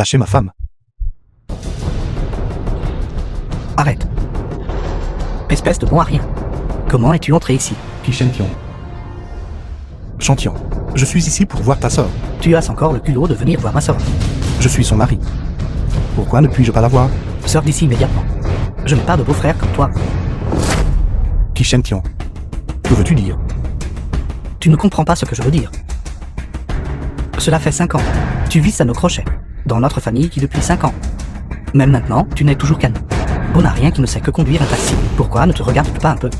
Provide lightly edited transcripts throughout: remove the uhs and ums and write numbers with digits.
arraché ma femme. Arrête. Espèce de bon à rien. Comment es-tu entré ici? Qui Chantian. Chantian, je suis ici pour voir ta sœur. Tu as encore le culot de venir voir ma sœur. Je suis son mari. Pourquoi ne puis-je pas la voir? Sors d'ici immédiatement. Je n'ai pas de beau-frère comme toi. Qui Chantian. Que veux-tu dire? Tu ne comprends pas ce que je veux dire. Cela fait 5 ans. Tu vis à nos crochets. Dans notre famille qui depuis 5 ans. Même maintenant, tu n'es toujours qu'un bon à rien qui ne sait que conduire un taxi. Pourquoi ne te regardes-tu pas un peu?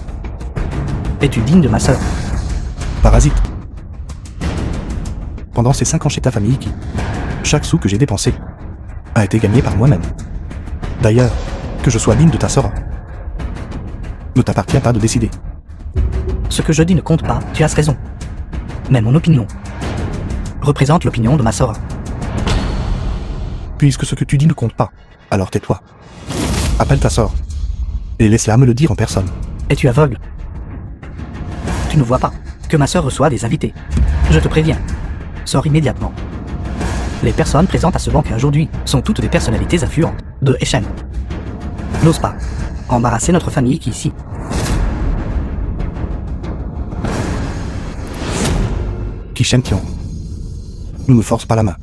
Es-tu digne de ma sœur? Parasite. Pendant ces 5 ans chez ta famille qui, chaque sou que j'ai dépensé, a été gagné par moi-même. D'ailleurs, que je sois digne de ta sœur, ne t'appartient pas de décider. Ce que je dis ne compte pas, tu as raison. Mais mon opinion représente l'opinion de ma sœur. Puisque ce que tu dis ne compte pas, alors tais-toi. Appelle ta sœur et laisse-la me le dire en personne. Es-tu aveugle? Tu ne vois pas que ma sœur reçoit des invités. Je te préviens. Sors immédiatement. Les personnes présentes à ce banquet aujourd'hui sont toutes des personnalités influentes de Echen. N'ose pas embarrasser notre famille qui ici. Qui Chantian. Ne me force pas la main.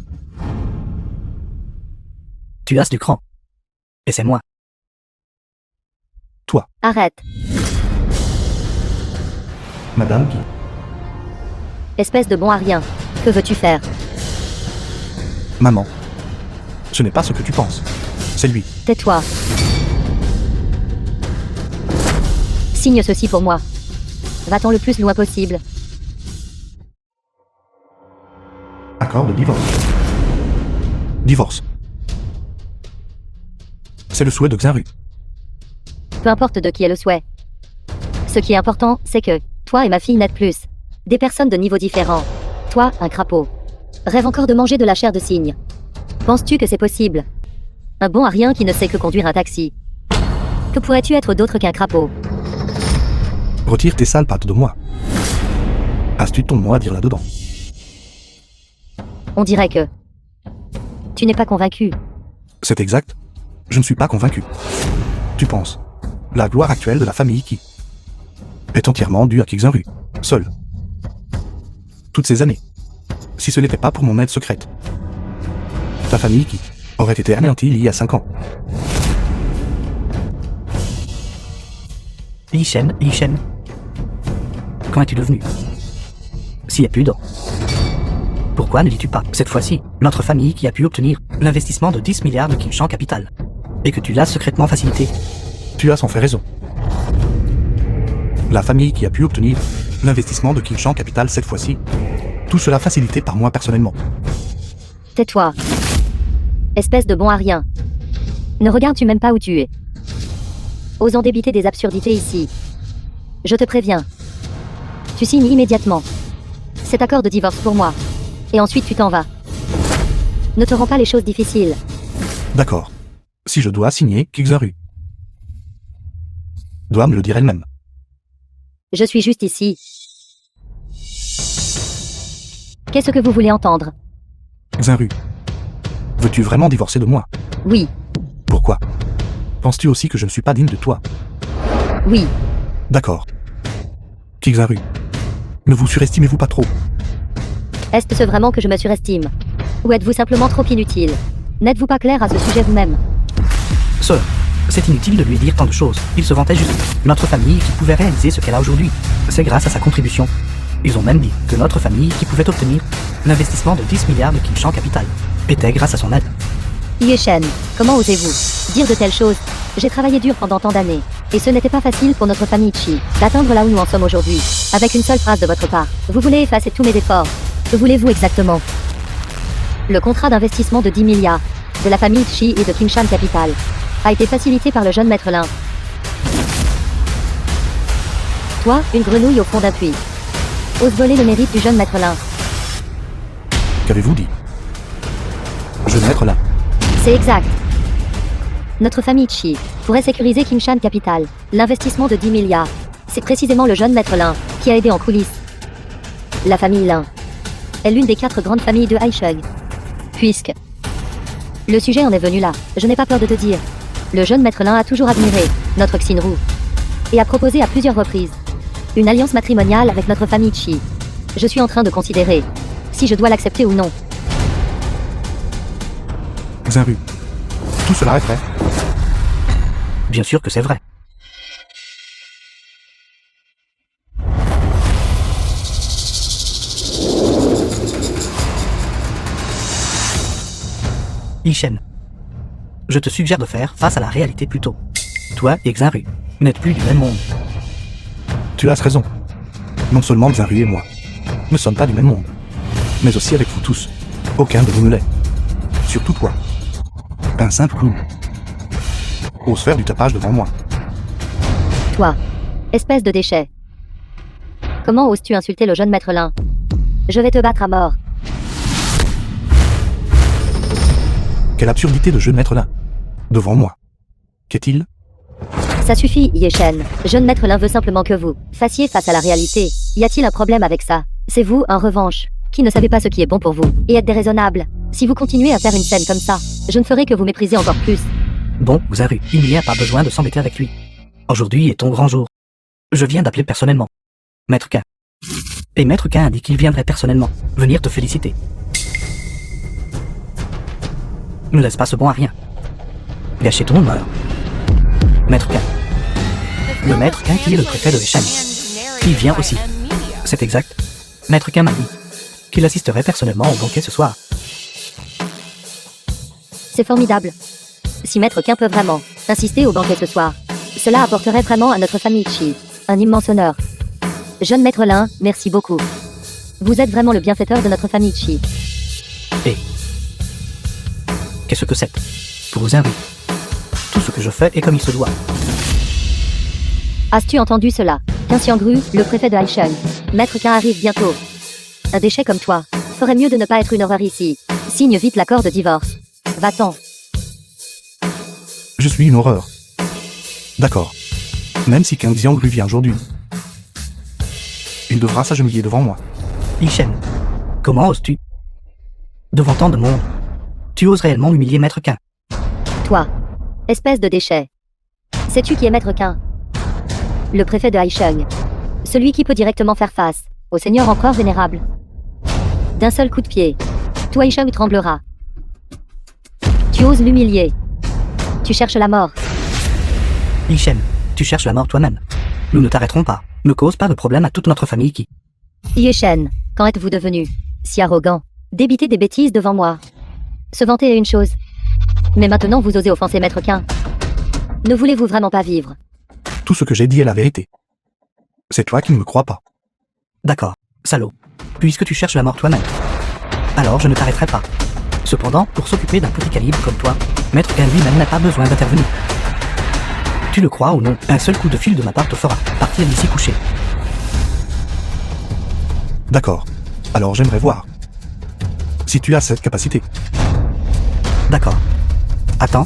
Tu as du cran. Et c'est moi. Toi, Arrête. madame qui... Espèce de bon à rien. Que veux-tu faire? Maman. Ce n'est pas ce que tu penses. C'est lui. Tais-toi. Signe ceci pour moi. Va-t'en le plus loin possible. Accord de divorce. Divorce. C'est le souhait de Xinru. Peu importe de qui est le souhait. Ce qui est important, c'est que toi et ma fille n'êtes plus des personnes de niveau différent. Toi, un crapaud, rêve encore de manger de la chair de cygne. Penses-tu que c'est possible? Un bon à rien qui ne sait que conduire un taxi. Que pourrais-tu être d'autre qu'un crapaud? Retire tes sales pattes de moi. As-tu ton mot à dire là-dedans? On dirait que tu n'es pas convaincu. C'est exact. Je ne suis pas convaincu. Tu penses, la gloire actuelle de la famille qui est entièrement due à Xinru, seul. Toutes ces années. Si ce n'était pas pour mon aide secrète. Ta famille qui aurait été anéantie il y a 5 ans. Yichen. Quand es-tu devenu si impudent? Pourquoi ne dis-tu pas, cette fois-ci, notre famille qui a pu obtenir l'investissement de 10 milliards de Kimchan Capital, et que tu l'as secrètement facilité? Tu as sans fait raison. La famille qui a pu obtenir l'investissement de Kimchan Capital cette fois-ci, tout cela facilité par moi personnellement. Tais-toi. Espèce de bon à rien. Ne regardes-tu même pas où tu es? Osons débiter des absurdités ici. Je te préviens. Tu signes immédiatement cet accord de divorce pour moi. Et ensuite tu t'en vas. Ne te rends pas les choses difficiles. D'accord. Si je dois signer Xinru, doit me le dire elle-même. Je suis juste ici. Qu'est-ce que vous voulez entendre? Xinru, veux-tu vraiment divorcer de moi? Oui, Pourquoi? Penses-tu aussi que je ne suis pas digne de toi? oui. D'accord. Xinru, ne vous surestimez-vous pas trop? Est-ce vraiment que je me surestime? Ou êtes-vous simplement trop inutile? N'êtes-vous pas clair à ce sujet vous-même? Sœur, c'est inutile de lui dire tant de choses. Il se vantait juste. Notre famille qui pouvait réaliser ce qu'elle a aujourd'hui, c'est grâce à sa contribution. Ils ont même dit que notre famille qui pouvait obtenir l'investissement de 10 milliards de Kimchan Capital était grâce à son aide. Yeshen, comment osez-vous dire de telles choses? J'ai travaillé dur pendant tant d'années. Et ce n'était pas facile pour notre famille Chi d'atteindre là où nous en sommes aujourd'hui. Avec une seule phrase de votre part, vous voulez effacer tous mes efforts. Que voulez-vous exactement? Le contrat d'investissement de 10 milliards de la famille Chi et de Kimchan Capital a été facilité par le jeune maître Lin. Toi, une grenouille au fond d'un puits, ose voler le mérite du jeune maître Lin. Qu'avez-vous dit? Je vais être là. C'est exact. Notre famille Chi pourrait sécuriser Kimchan Capital. L'investissement de 10 milliards. C'est précisément le jeune maître Lin qui a aidé en coulisses. La famille Lin est l'une des 4 grandes familles de Haisheng. Puisque Le sujet en est venu là, je n'ai pas peur de te dire. Le jeune maître Lin a toujours admiré notre Xinru et a proposé à plusieurs reprises une alliance matrimoniale avec notre famille Qi. Je suis en train de considérer si je dois l'accepter ou non. Xinru. Tout cela est vrai. Bien sûr que c'est vrai. Yishen, je te suggère de faire face à la réalité plutôt. Toi et Xinru n'êtes plus du même monde. Tu as raison. Non seulement Xinru et moi ne sommes pas du même monde, mais aussi avec vous tous. Aucun de vous ne l'est. Surtout toi. Un simple clown. Ose faire du tapage devant moi. Toi, espèce de déchet. Comment oses-tu insulter le jeune maître Lin? Je vais te battre à mort. Quelle absurdité de jeune maître Lin. Devant moi. Qu'est-il? Ça suffit, Yeshen. Jeune maître Lin veut simplement que vous fassiez face à la réalité. Y a-t-il un problème avec ça? C'est vous, en revanche, qui ne savez pas ce qui est bon pour vous, et êtes déraisonnable. Si vous continuez à faire une scène comme ça, je ne ferai que vous mépriser encore plus. Bon, Xinru, il n'y a pas besoin de s'embêter avec lui. Aujourd'hui est ton grand jour. Je viens d'appeler personnellement Maître Qin. Et Maître Qin a dit qu'il viendrait personnellement venir te féliciter. Ne laisse pas ce bon à rien. Gâcher ton honneur. Maître Qin. Le Maître Qin qui est le préfet de Yishen. Il vient aussi. C'est exact. Maître Qin m'a dit qu'il assisterait personnellement au banquet ce soir. C'est formidable. Si Maître Qin peut vraiment insister au banquet ce soir, cela apporterait vraiment à notre famille Qi un immense honneur. Jeune Maître Lin, merci beaucoup. Vous êtes vraiment le bienfaiteur de notre famille Qi. Et qu'est-ce que c'est? Pour Xinru, tout ce que je fais est comme il se doit. As-tu entendu cela? Qin Xiangru, le préfet de Haisheng. Maître Qin arrive bientôt. Un déchet comme toi ferait mieux de ne pas être une horreur ici. Signe vite l'accord de divorce. Va-t'en. Je suis une horreur. D'accord. Même si Qin Xiangru vient aujourd'hui, il devra s'agenouiller devant moi. Yishen, comment oses-tu? Devant tant de monde, tu oses réellement humilier Maître Qin? Toi, espèce de déchet. Sais-tu qui est Maître Qin? Le préfet de Haisheng. Celui qui peut directement faire face au Seigneur Empereur Vénérable. D'un seul coup de pied, tout Haisheng tremblera. Tu oses l'humilier. Tu cherches la mort. Yishen, tu cherches la mort toi-même. Nous ne t'arrêterons pas. Ne cause pas de problème à toute notre famille qui... Yeshen, quand êtes-vous devenu si arrogant? Débiter des bêtises devant moi. Se vanter est une chose. Mais maintenant vous osez offenser Maître Qin. Ne voulez-vous vraiment pas vivre? Tout ce que j'ai dit est la vérité. C'est toi qui ne me crois pas. D'accord, salaud. Puisque tu cherches la mort toi-même. Alors je ne t'arrêterai pas. Cependant, pour s'occuper d'un petit calibre comme toi, Maître Qin lui-même n'a pas besoin d'intervenir. Tu le crois ou non, un seul coup de fil de ma part te fera partir d'ici couché. D'accord. Alors j'aimerais voir si tu as cette capacité. D'accord. Attends.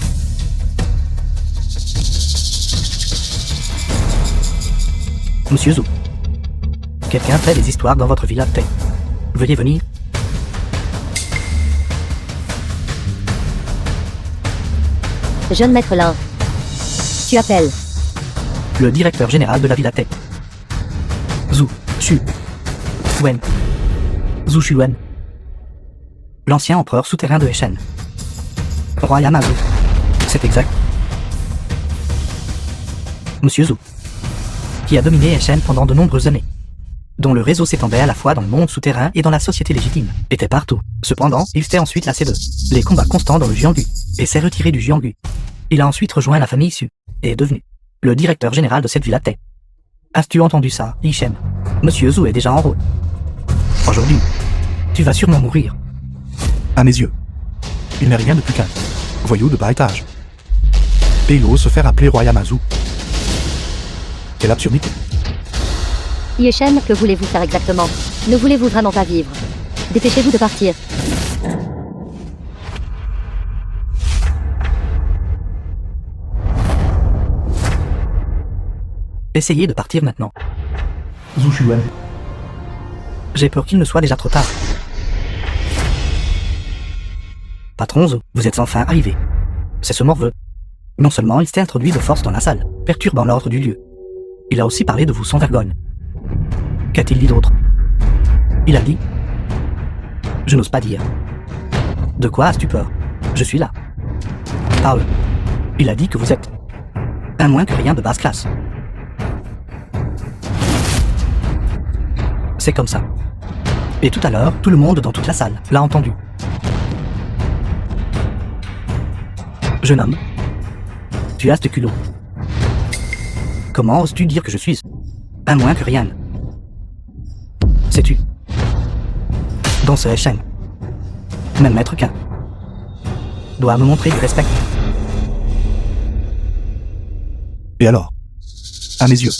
Monsieur Zhou. Quelqu'un fait des histoires dans votre villa Tei. Veuillez venir. Jeune Maître Lin. Tu appelles Le directeur général de la villa Tei. Zhou Xu Wen. Zhou Xuwen. L'ancien empereur souterrain de Heishen. Roi Yamazu. C'est exact. Monsieur Zhou. Qui a dominé Heishen pendant de nombreuses années. Dont le réseau s'étendait à la fois dans le monde souterrain et dans la société légitime. Était partout. Cependant, il s'était ensuite lassé de les combats constants dans le Jianghu. Et s'est retiré du Jianghu. Il a ensuite rejoint la famille Xu. Et est devenu le directeur général de cette villa Tei. As-tu entendu ça, Yishen? Monsieur Zhou est déjà en rôle. Aujourd'hui, tu vas sûrement mourir. À mes yeux, il n'est rien de plus qu'un voyou de bas étage. Et il ose se faire appeler Roi Yamazu. Quelle absurdité. Yeshen, que voulez-vous faire exactement? Ne voulez-vous vraiment pas vivre? Dépêchez-vous de partir. Essayez de partir maintenant. Zhou Xuwen. J'ai peur qu'il ne soit déjà trop tard. Patron Zo, vous êtes enfin arrivé. C'est ce morveux. Non seulement il s'est introduit de force dans la salle, perturbant l'ordre du lieu. Il a aussi parlé de vous sans vergogne. Qu'a-t-il dit d'autre? Il a dit... Je n'ose pas dire. De quoi as-tu peur? Je suis là. Parle. Il a dit que vous êtes... un moins que rien de basse classe. C'est comme ça. Et tout à l'heure, tout le monde dans toute la salle l'a entendu. Jeune homme, tu as ce culot. Comment oses-tu dire que je suis un moins que rien? Sais-tu? Dans ce chaîne, même Maître Quin doit me montrer du respect. Et alors? À mes yeux.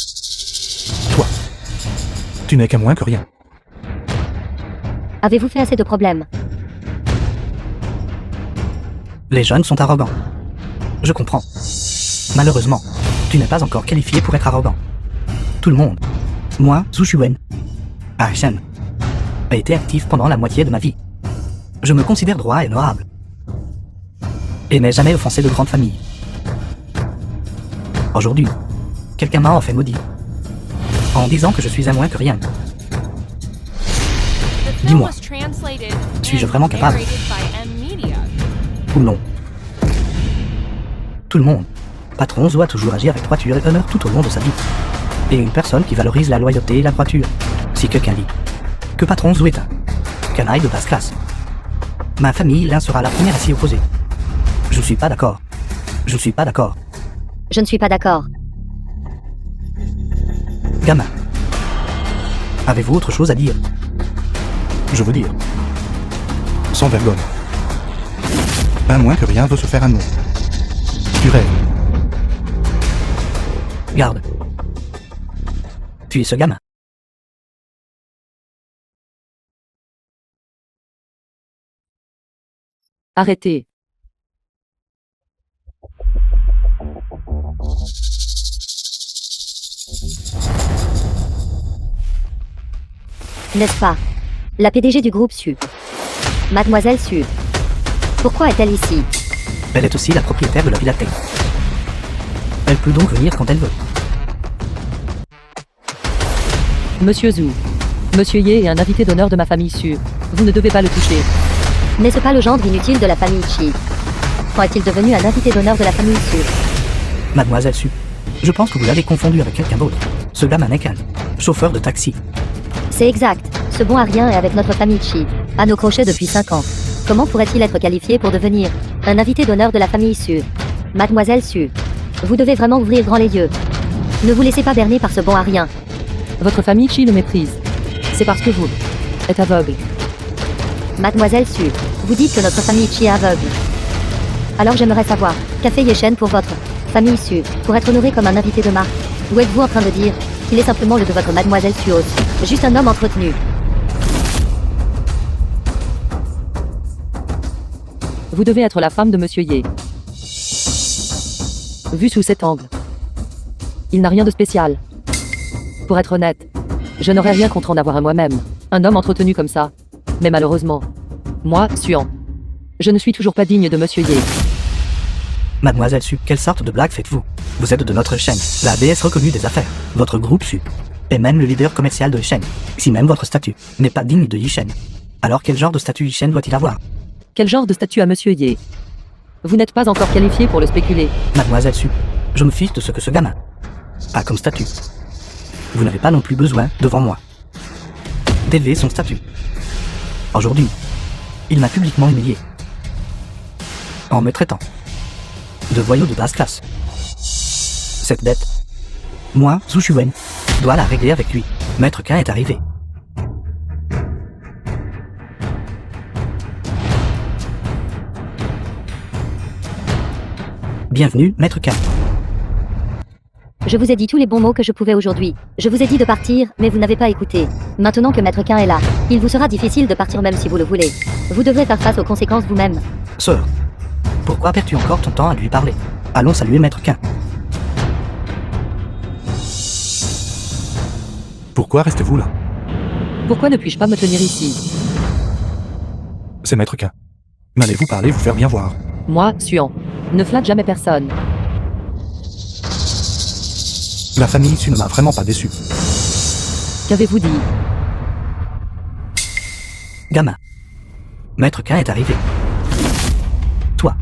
Toi. Tu n'es qu'un moins que rien. Avez-vous fait assez de problèmes? Les jeunes sont arrogants. Je comprends. Malheureusement, tu n'es pas encore qualifié pour être arrogant. Tout le monde, moi, Zhu Xuwen, à Shen, a été actif pendant la moitié de ma vie. Je me considère droit et honorable. Et n'ai jamais offensé de grande famille. Aujourd'hui, quelqu'un m'a en fait maudit. En disant que je suis un moins que rien. Dis-moi, suis-je vraiment capable? Ou non? Tout le monde, patron doit toujours agir avec droiture et honneur tout au long de sa vie. Et une personne qui valorise la loyauté et la droiture. Si quelqu'un dit que patron Zou est un canaille de basse classe, ma famille l'un sera la première à s'y opposer. Je ne suis pas d'accord. Je ne suis pas d'accord. Je ne suis pas d'accord. Gamin, avez-vous autre chose à dire? Je veux dire. Sans vergogne. Un moins que rien veut se faire un nom. Tu rêves. Garde. Tu es ce gamin. Arrêtez. N'est-ce pas? La PDG du groupe Su. Mademoiselle Su. Pourquoi est-elle ici? Elle est aussi la propriétaire de la Villa Tech. Elle peut donc venir quand elle veut. Monsieur Zhu. Monsieur Ye est un invité d'honneur de ma famille Su. Vous ne devez pas le toucher. N'est-ce pas le gendre inutile de la famille Chi? Quand est-il devenu un invité d'honneur de la famille Su? Mademoiselle Su, je pense que vous l'avez confondu avec quelqu'un d'autre. Ce gamin n'est qu'un chauffeur de taxi. C'est exact. Ce bon à rien est avec notre famille Chi, à nos crochets depuis 5 ans. Comment pourrait-il être qualifié pour devenir un invité d'honneur de la famille Su? Mademoiselle Su, vous devez vraiment ouvrir grand les yeux. Ne vous laissez pas berner par ce bon à rien. Votre famille Chi le méprise. C'est parce que vous êtes aveugle. Mademoiselle Su, vous dites que notre famille Chi est aveugle. Alors j'aimerais savoir, qu'a fait Yeshen pour votre famille Su, pour être honoré comme un invité de marque? Ou êtes-vous en train de dire qu'il est simplement le de votre Mademoiselle Suos, juste un homme entretenu? Vous devez être la femme de Monsieur Ye. Vu sous cet angle, il n'a rien de spécial. Pour être honnête, je n'aurais rien contre en avoir un moi-même. Un homme entretenu comme ça. Mais malheureusement, moi, Suan, je ne suis toujours pas digne de Monsieur Ye. Mademoiselle Su, quelle sorte de blague faites-vous? Vous êtes de notre chaîne, la déesse reconnue des affaires. Votre groupe Su est même le leader commercial de Yishen. Si même votre statut n'est pas digne de Yishen, alors quel genre de statut Yishen doit-il avoir? Quel genre de statut a Monsieur Ye? Vous n'êtes pas encore qualifié pour le spéculer. Mademoiselle Su, je me fiche de ce que ce gamin a comme statut. Vous n'avez pas non plus besoin, devant moi, d'élever son statut. Aujourd'hui, il m'a publiquement humilié, en me traitant de voyou de basse classe. Cette dette, moi, Zhu Xuwen, dois la régler avec lui. Maître Quin est arrivé. Bienvenue, Maître Quin. Je vous ai dit tous les bons mots que je pouvais aujourd'hui. Je vous ai dit de partir, mais vous n'avez pas écouté. Maintenant que Maître Quin est là, il vous sera difficile de partir même si vous le voulez. Vous devrez faire face aux conséquences vous-même. Sœur, pourquoi perds-tu encore ton temps à lui parler? Allons saluer Maître Quin. Pourquoi restez-vous là? Pourquoi ne puis-je pas me tenir ici? C'est Maître Quin. M'allez-vous parler, vous faire bien voir. Moi, Suan. Ne flatte jamais personne. La famille issue ne m'a vraiment pas déçu. Qu'avez-vous dit? Gamin. Maître Quin est arrivé. Toi.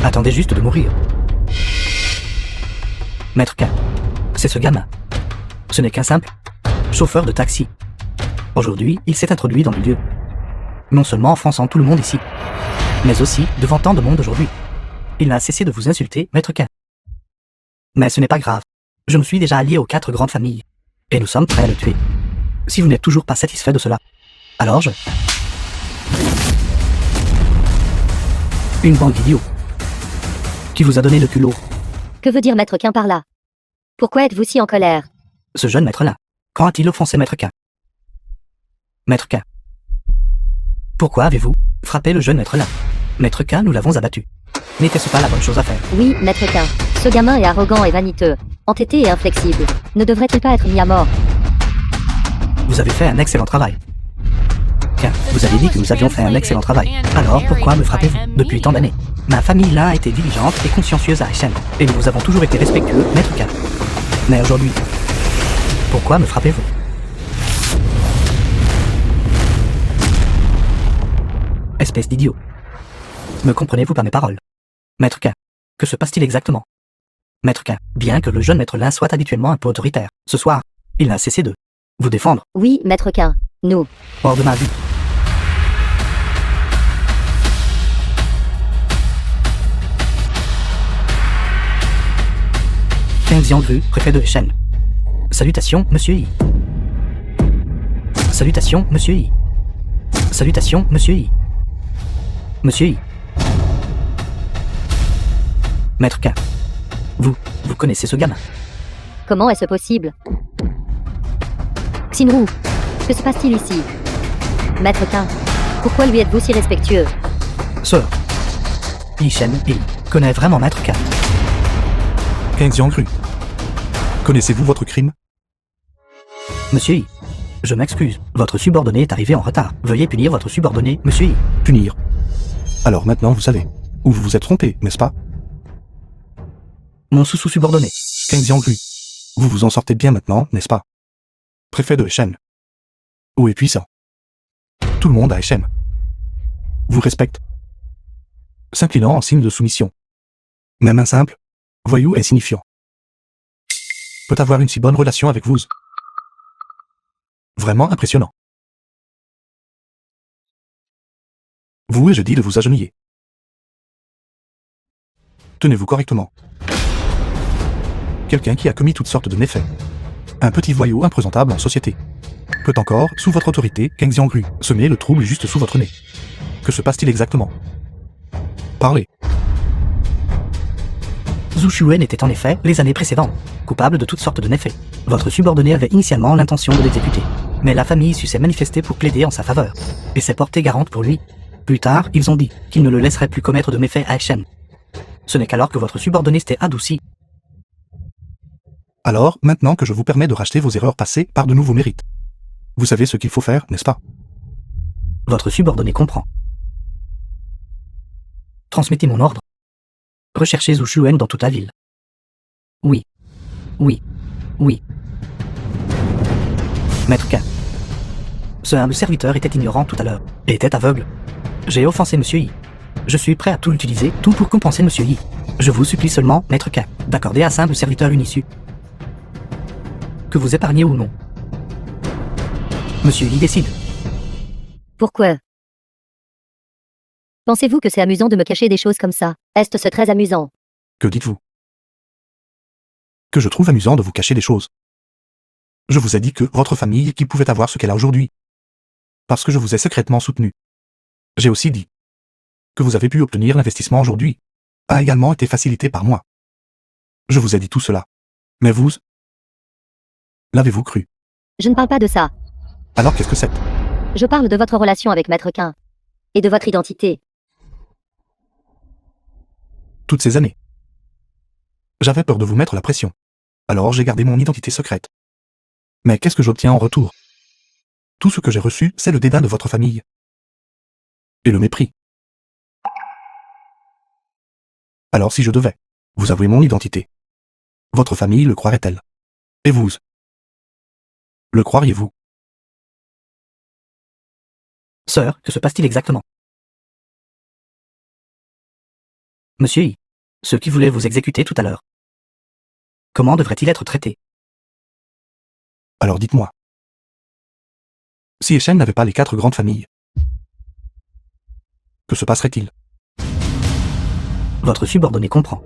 Attendez juste de mourir. Maître Quin. C'est ce gamin. Ce n'est qu'un simple chauffeur de taxi. Aujourd'hui, il s'est introduit dans le lieu. Non seulement offensant tout le monde ici, mais aussi devant tant de monde aujourd'hui. Il n'a cessé de vous insulter, Maître Quin. Mais ce n'est pas grave. Je me suis déjà allié aux 4 grandes familles. Et nous sommes prêts à le tuer. Si vous n'êtes toujours pas satisfait de cela, alors je... Une bande d'idiots. Qui vous a donné le culot? Que veut dire Maître Quin par là? Pourquoi êtes-vous si en colère? Ce jeune maître-là. Quand a-t-il offensé Maître Quin? Maître Quin. Pourquoi avez-vous frappé le jeune maître-là? Maître Quin, nous l'avons abattu. N'était-ce pas la bonne chose à faire? Oui, Maître Quin. Ce gamin est arrogant et vaniteux, entêté et inflexible. Ne devrait-il pas être mis à mort? Vous avez fait un excellent travail. Quin, vous avez dit que nous avions fait un excellent travail. Alors pourquoi me frappez-vous depuis tant d'années? Ma famille là a été diligente et consciencieuse à Aishen. Et nous avons toujours été respectueux, Maître Quin. Mais aujourd'hui, pourquoi me frappez-vous? Espèce d'idiot. Me comprenez-vous par mes paroles? Maître Quin, que se passe-t-il exactement? Maître Quin, bien que le jeune maître Lin soit habituellement un peu autoritaire, ce soir, il n'a cessé de vous défendre. Oui, Maître Quin. Nous. Hors de ma vue. Xiangru, préfet de Shen. Salutations, Monsieur Yi. Salutations, Monsieur Yi. Salutations, Monsieur Yi. Monsieur Yi. Maître Quin. Vous connaissez ce gamin? Comment est-ce possible? Xinru, que se passe-t-il ici? Maître Quin, pourquoi lui êtes-vous si respectueux? Sœur. Yi Shen, il connaît vraiment Maître Quin. Xiangru. Connaissez-vous votre crime? Monsieur Yi. Je m'excuse, votre subordonné est arrivé en retard. Veuillez punir votre subordonné, Monsieur Yi. Punir. Alors maintenant vous savez. Ou vous vous êtes trompé, n'est-ce pas? Mon sous-subordonné. Xiangru. Vous vous en sortez bien maintenant, n'est-ce pas? Préfet de Shen. Haut et puissant. Tout le monde à Shen vous respecte. S'inclinant en signe de soumission. Même un simple voyou insignifiant peut avoir une si bonne relation avec vous. Vraiment impressionnant. Vous et je dis de vous agenouiller. Tenez-vous correctement. Quelqu'un qui a commis toutes sortes de méfaits. Un petit voyou imprésentable en société. Peut encore, sous votre autorité, Xiangru, semer le trouble juste sous votre nez. Que se passe-t-il exactement? Parlez. Zhu Shuen était en effet, les années précédentes, coupable de toutes sortes de méfaits. Votre subordonné avait initialement l'intention de l'exécuter. Mais la famille issue s'est manifestée pour plaider en sa faveur. Et s'est portée garante pour lui. Plus tard, ils ont dit qu'ils ne le laisseraient plus commettre de méfaits à Shen. Ce n'est qu'alors que votre subordonné s'était adouci. Alors, maintenant que je vous permets de racheter vos erreurs passées par de nouveaux mérites. Vous savez ce qu'il faut faire, n'est-ce pas? Votre subordonné comprend. Transmettez mon ordre. Recherchez Zhu Shuen dans toute la ville. Oui. Oui. Oui. Maître Quin. Ce humble serviteur était ignorant tout à l'heure, et était aveugle. J'ai offensé Monsieur Yi. Je suis prêt à tout utiliser, tout pour compenser Monsieur Yi. Je vous supplie seulement, Maître Quin, d'accorder à simple serviteur une issue. Que vous épargnez ou non. Monsieur Yi décide. Pourquoi? Pensez-vous que c'est amusant de me cacher des choses comme ça? Est-ce très amusant? Que dites-vous? Que je trouve amusant de vous cacher des choses. Je vous ai dit que votre famille qui pouvait avoir ce qu'elle a aujourd'hui. Parce que je vous ai secrètement soutenu. J'ai aussi dit que vous avez pu obtenir l'investissement aujourd'hui a également été facilité par moi. Je vous ai dit tout cela. Mais vous... l'avez-vous cru? Je ne parle pas de ça. Alors qu'est-ce que c'est? Je parle de votre relation avec Maître Quin. Et de votre identité. Toutes ces années. J'avais peur de vous mettre la pression. Alors j'ai gardé mon identité secrète. Mais qu'est-ce que j'obtiens en retour? Tout ce que j'ai reçu, c'est le dédain de votre famille. Et le mépris. Alors si je devais vous avouer mon identité, votre famille le croirait-elle? Et vous? Le croiriez-vous? Sœur, que se passe-t-il exactement? Monsieur I, ceux qui voulaient vous exécuter tout à l'heure. Comment devrait-il être traité? Alors dites-moi. Si Echen n'avait pas les 4 grandes familles, que se passerait-il? Votre subordonné comprend.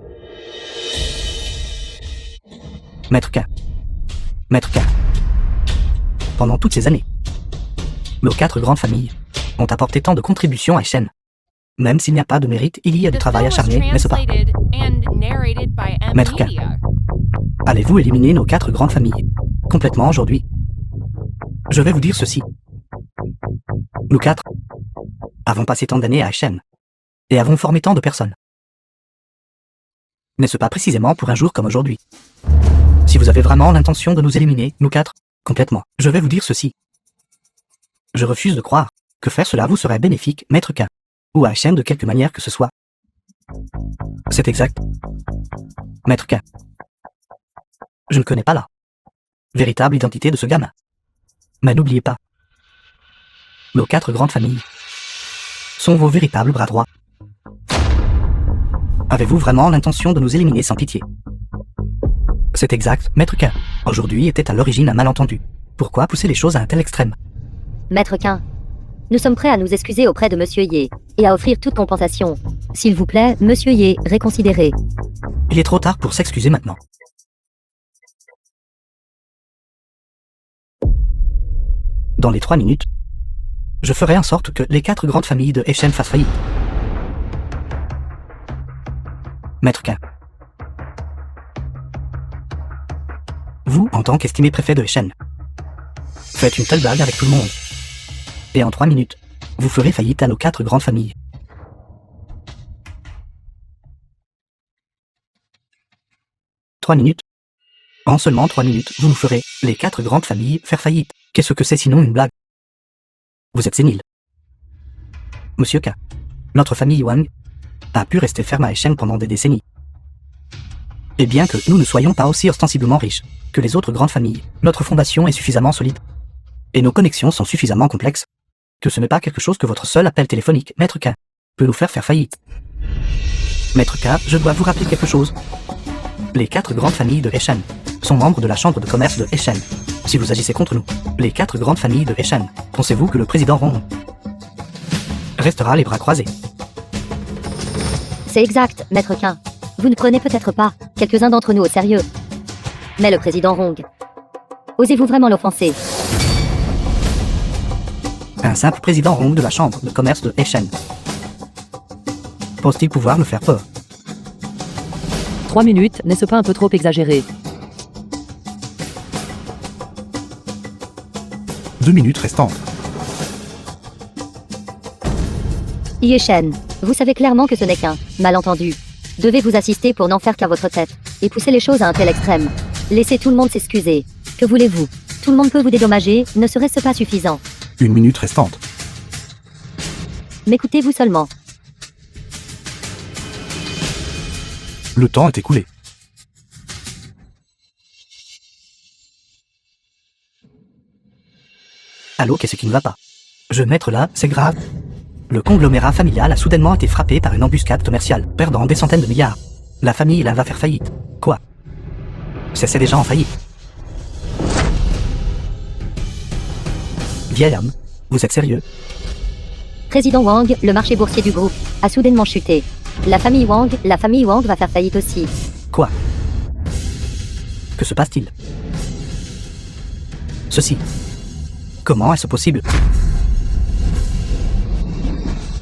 Maître K. Maître K. Pendant toutes ces années, nos 4 grandes familles ont apporté tant de contributions à Echen. Même s'il n'y a pas de mérite, il y a du travail acharné, n'est-ce pas? Maître K. Allez-vous éliminer nos 4 grandes familles complètement aujourd'hui? Je vais vous dire ceci. Nous 4 avons passé tant d'années à Echen et avons formé tant de personnes. N'est-ce pas précisément pour un jour comme aujourd'hui? Si vous avez vraiment l'intention de nous éliminer, nous 4, complètement, je vais vous dire ceci. Je refuse de croire que faire cela vous serait bénéfique, Maître K, ou à Echen de quelque manière que ce soit. C'est exact. Maître K. Je ne connais pas la véritable identité de ce gamin. Mais n'oubliez pas, nos 4 grandes familles sont vos véritables bras droits. Avez-vous vraiment l'intention de nous éliminer sans pitié? C'est exact, Maître K. Aujourd'hui était à l'origine un malentendu. Pourquoi pousser les choses à un tel extrême? Maître Quin, nous sommes prêts à nous excuser auprès de Monsieur Ye et à offrir toute compensation. S'il vous plaît, Monsieur Ye, réconsidérez. Il est trop tard pour s'excuser maintenant. Dans les 3 minutes, je ferai en sorte que les 4 grandes familles de Echen fassent faillite. Maître Quin. Vous, en tant qu'estimé préfet de Echen, faites une telle blague avec tout le monde. Et en 3 minutes, vous ferez faillite à nos 4 grandes familles. « 3 minutes. En seulement 3 minutes, vous nous ferez, les 4 grandes familles, faire faillite. Qu'est-ce que c'est sinon une blague? Vous êtes sénile. Monsieur K, notre famille Wang a pu rester ferme à Echen pendant des décennies. Et bien que nous ne soyons pas aussi ostensiblement riches que les autres grandes familles, notre fondation est suffisamment solide. Et nos connexions sont suffisamment complexes que ce n'est pas quelque chose que votre seul appel téléphonique, Maître K, peut nous faire faillite. Maître K, je dois vous rappeler quelque chose. Les 4 grandes familles de Echen sont membres de la chambre de commerce de Echen. Si vous agissez contre nous, les 4 grandes familles de Echen, pensez-vous que le président Rong restera les bras croisés? C'est exact, Maître Quin. Vous ne prenez peut-être pas quelques-uns d'entre nous au sérieux. Mais le président Rong, osez-vous vraiment l'offenser? Un simple président Rong de la chambre de commerce de Echen pense-t-il pouvoir me faire peur? 3 minutes, n'est-ce pas un peu trop exagéré? 2 minutes restantes. Echen, vous savez clairement que ce n'est qu'un malentendu. Devez vous assister pour n'en faire qu'à votre tête et pousser les choses à un tel extrême. Laissez tout le monde s'excuser. Que voulez-vous? Tout le monde peut vous dédommager, ne serait-ce pas suffisant? 1 minute restante. M'écoutez-vous seulement. Le temps est écoulé. Allô, qu'est-ce qui ne va pas? Je vais être là, c'est grave. Le conglomérat familial a soudainement été frappé par une embuscade commerciale, perdant des centaines de milliards. La famille là va faire faillite. Quoi? C'est déjà en faillite. Vieil homme, vous êtes sérieux? Président Wang, le marché boursier du groupe, a soudainement chuté. La famille Wang va faire faillite aussi. Quoi? Que se passe-t-il? Ceci. Comment est-ce possible?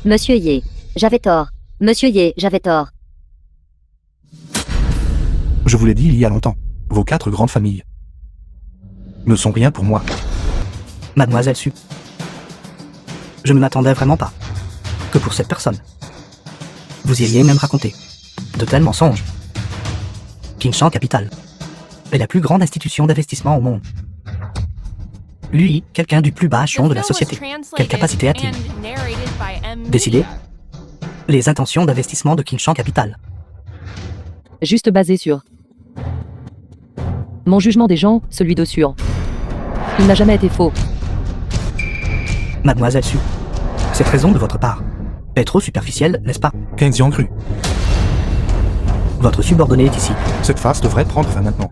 Monsieur Ye, j'avais tort. Monsieur Ye, j'avais tort. Je vous l'ai dit il y a longtemps. Vos 4 grandes familles ne sont rien pour moi. Mademoiselle Su. Je ne m'attendais vraiment pas que pour cette personne vous iriez même raconter de tels mensonges. Kingshan Capital est la plus grande institution d'investissement au monde. Lui, quelqu'un du plus bas échelon de la société. Quelle capacité a-t-il? Décider les intentions d'investissement de Kingshan Capital. juste basé sur mon jugement des gens, celui de Suan. Il n'a jamais été faux. Mademoiselle Su, cette raison de votre part est trop superficielle, n'est-ce pas? 15 Yang Ru. Votre subordonné est ici. Cette farce devrait prendre fin maintenant.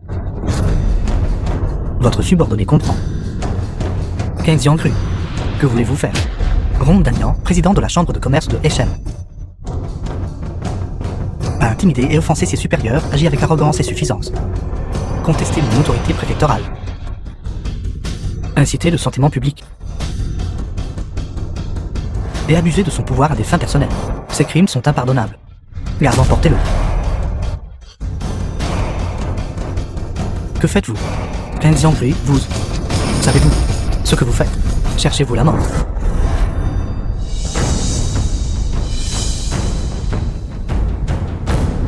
Votre subordonné comprend. 15 Yang Ru. Que voulez-vous faire? Ron Danian, président de la chambre de commerce de Eshen, a intimidé et offensé ses supérieurs, agi avec arrogance et suffisance. Contester mon autorité préfectorale. Inciter le sentiment public. Et abuser de son pouvoir à des fins personnelles. Ces crimes sont impardonnables. Garde, emportez-le. Que faites-vous? 15 Yang Ru, vous... Savez-vous ce que vous faites? Cherchez-vous la mort?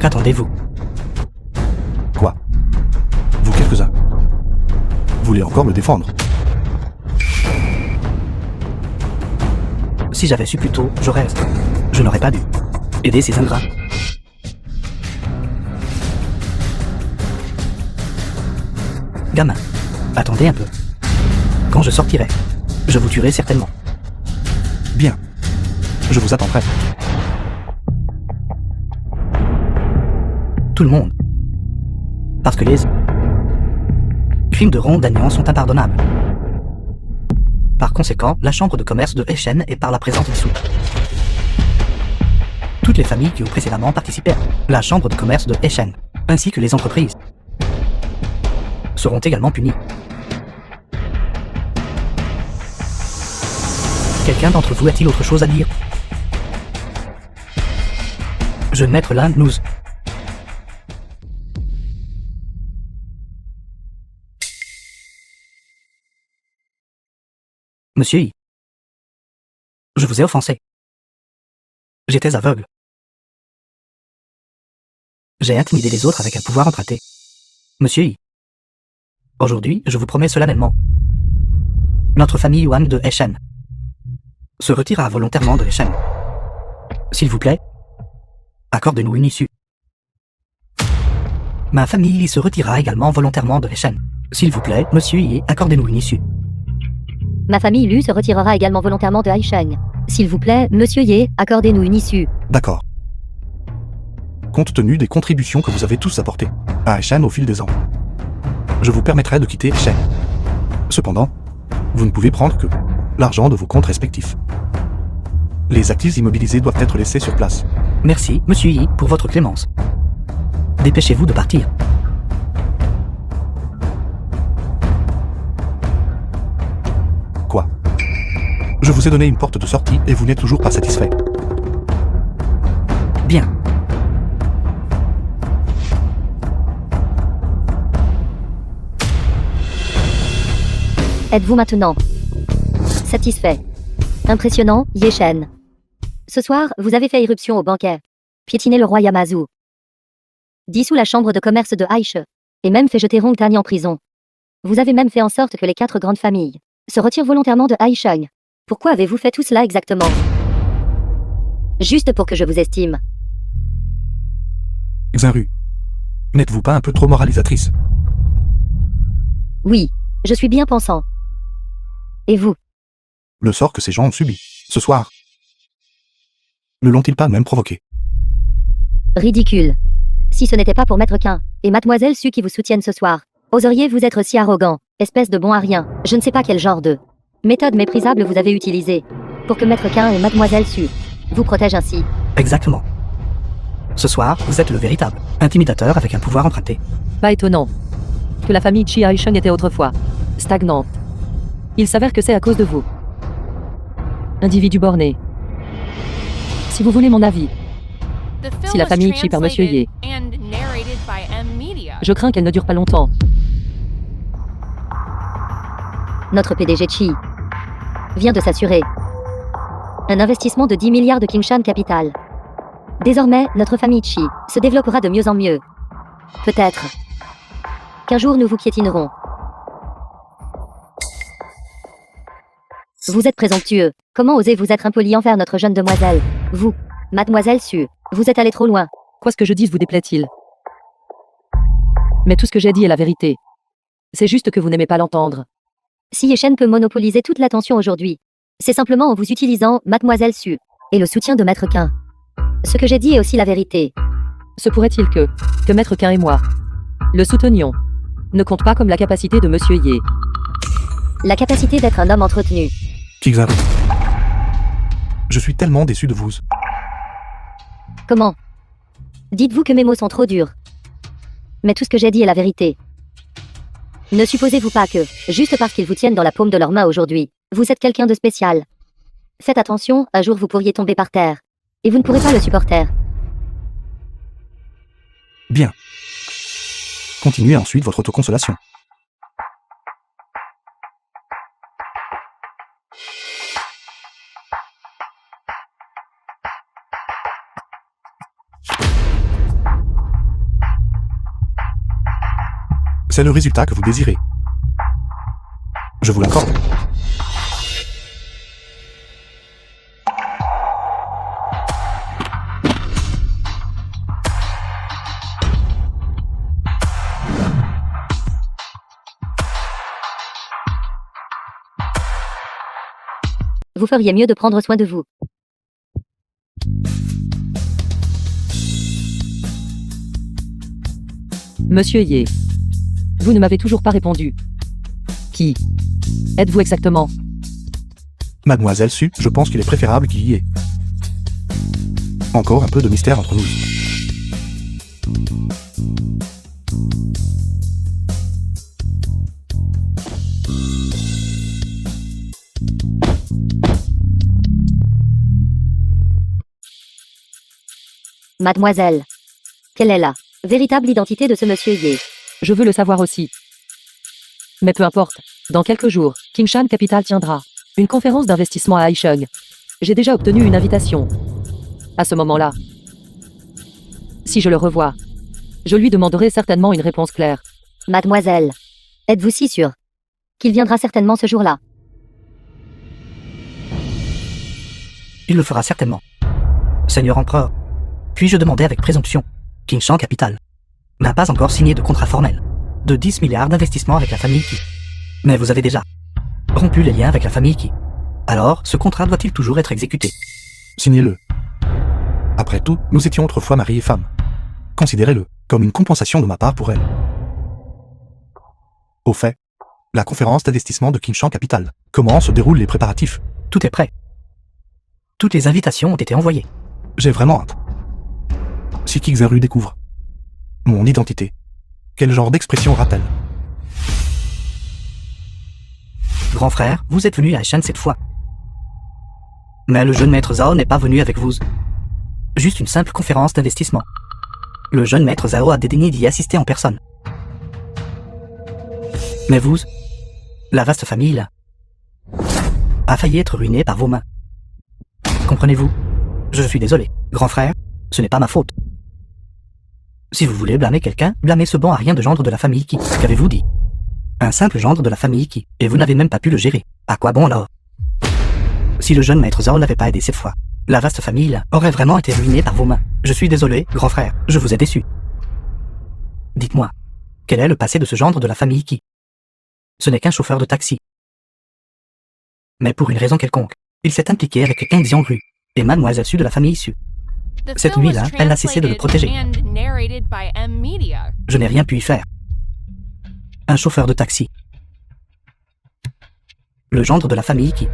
Qu'attendez-vous? Quoi? Vous quelques-uns voulez encore me défendre? Si j'avais su plus tôt, je n'aurais pas dû aider ces ingrats. Gamin, attendez un peu. Quand je sortirai, je vous tuerai certainement. Bien. Je vous attendrai. Tout le monde. Parce que les crimes de Ron Danian sont impardonnables. Par conséquent, la chambre de commerce de Eshen est par la présente dissoute. Toutes les familles qui ont précédemment participé à la chambre de commerce de Eshen, ainsi que les entreprises, seront également punies. Quelqu'un d'entre vous a-t-il autre chose à dire? Jeune maître Lin, nous... Monsieur Yi, je vous ai offensé. J'étais aveugle. J'ai intimidé les autres avec un pouvoir emprunté. Monsieur Yi, aujourd'hui, je vous promets solennellement. Notre famille Yuan de Eshen se retirera volontairement de Eshen. S'il vous plaît, accordez-nous une issue. Ma famille se retirera également volontairement de Eshen. S'il vous plaît, monsieur Yi, accordez-nous une issue. Ma famille Lu se retirera également volontairement de Haisheng. S'il vous plaît, monsieur Ye, accordez-nous une issue. D'accord. Compte tenu des contributions que vous avez tous apportées à Eshen au fil des ans, je vous permettrai de quitter Eshen. Cependant, vous ne pouvez prendre que l'argent de vos comptes respectifs. Les actifs immobilisés doivent être laissés sur place. Merci, monsieur Yi, pour votre clémence. Dépêchez-vous de partir. Quoi? Je vous ai donné une porte de sortie et vous n'êtes toujours pas satisfait. Bien. Êtes-vous maintenant satisfait? Impressionnant, Ye Shen. Ce soir, vous avez fait irruption au banquet, piétiné le roi Yamazu, dissous la chambre de commerce de Aiche, et même fait jeter Rong Tani en prison. Vous avez même fait en sorte que les 4 grandes familles se retirent volontairement de Haisheng. Pourquoi avez-vous fait tout cela exactement? Juste pour que je vous estime. Xinru, n'êtes-vous pas un peu trop moralisatrice? Oui, je suis bien pensant. Et vous? Le sort que ces gens ont subi, ce soir, ne l'ont-ils pas même provoqué? Ridicule. Si ce n'était pas pour Maître Quin et Mademoiselle Su qui vous soutiennent ce soir, oseriez-vous être si arrogant, espèce de bon à rien? Je ne sais pas quel genre de méthode méprisable vous avez utilisée pour que Maître Quin et Mademoiselle Su vous protègent ainsi. Exactement. Ce soir, vous êtes le véritable intimidateur avec un pouvoir emprunté. Pas étonnant que la famille Chi Haisheng était autrefois stagnante. Il s'avère que c'est à cause de vous. Individu borné. Si vous voulez mon avis, Si la famille Chi par Monsieur Ye, je crains qu'elle ne dure pas longtemps. Notre PDG Chi vient de s'assurer un investissement de 10 milliards de Kingshan Capital. Désormais, notre famille Chi se développera de mieux en mieux. Peut-être qu'un jour nous vous piétinerons. Vous êtes présomptueux. Comment osez-vous être impoli envers notre jeune demoiselle? Vous, Mademoiselle Su, vous êtes allé trop loin. Quoi ce que je dise vous déplaît-il? Mais tout ce que j'ai dit est la vérité. C'est juste que vous n'aimez pas l'entendre. Si Yechen peut monopoliser toute l'attention aujourd'hui, c'est simplement en vous utilisant, Mademoiselle Su, et le soutien de Maître Quin. Ce que j'ai dit est aussi la vérité. Se pourrait-il que Maître Quin et moi le soutenions ne compte pas comme la capacité de Monsieur Ye. La capacité d'être un homme entretenu. Kixaru. Je suis tellement déçu de vous. Comment? Dites-vous que mes mots sont trop durs. Mais tout ce que j'ai dit est la vérité. Ne supposez-vous pas que, juste parce qu'ils vous tiennent dans la paume de leurs mains aujourd'hui, vous êtes quelqu'un de spécial. Faites attention, un jour vous pourriez tomber par terre. Et vous ne pourrez pas le supporter. Bien. Continuez ensuite votre autoconsolation. C'est le résultat que vous désirez. Je vous l'accorde. Vous feriez mieux de prendre soin de vous. Monsieur Ye. Vous ne m'avez toujours pas répondu. Qui êtes-vous exactement? Mademoiselle Su, je pense qu'il est préférable qu'il y ait encore un peu de mystère entre nous. Mademoiselle. Quelle est la véritable identité de ce monsieur Ye? Je veux le savoir aussi. Mais peu importe, dans quelques jours, Kingshan Capital tiendra une conférence d'investissement à Haicheng. J'ai déjà obtenu une invitation. À ce moment-là, si je le revois, je lui demanderai certainement une réponse claire. Mademoiselle. Êtes-vous si sûre qu'il viendra certainement ce jour-là? Il le fera certainement. Seigneur Empereur, puis-je demander avec présomption, Kingshan Capital n'a pas encore signé de contrat formel de 10 milliards d'investissements avec la famille Qi. Mais vous avez déjà rompu les liens avec la famille Qi. Alors, ce contrat doit-il toujours être exécuté? Signez-le. Après tout, nous étions autrefois mari et femme. Considérez-le comme une compensation de ma part pour elle. Au fait, la conférence d'investissement de Kingshan Capital, comment se déroulent les préparatifs? Tout est prêt. Toutes les invitations ont été envoyées. J'ai vraiment hâte. Si Kixaru découvre mon identité, quel genre d'expression aura-t-elle? Grand frère, vous êtes venu à Shan cette fois. Mais le jeune maître Zhao n'est pas venu avec vous. Juste une simple conférence d'investissement. Le jeune maître Zhao a dédaigné d'y assister en personne. Mais vous, la vaste famille, là, a failli être ruinée par vos mains. Comprenez-vous? Je suis désolé, grand frère, ce n'est pas ma faute. Si vous voulez blâmer quelqu'un, blâmez ce bon à rien de gendre de la famille Qi. Qu'avez-vous dit? Un simple gendre de la famille Qi, et vous n'avez même pas pu le gérer. À quoi bon alors? Si le jeune maître Zhao n'avait pas aidé cette fois, la vaste famille là, aurait vraiment été ruinée par vos mains. Je suis désolé, grand frère, je vous ai déçu. Dites-moi, quel est le passé de ce gendre de la famille Qi? Ce n'est qu'un chauffeur de taxi. Mais pour une raison quelconque, il s'est impliqué avec King Xiangru et Mademoiselle Su de la famille Su. Cette nuit-là, elle n'a cessé de le protéger. Je n'ai rien pu y faire. Un chauffeur de taxi. Le gendre de la famille Qi.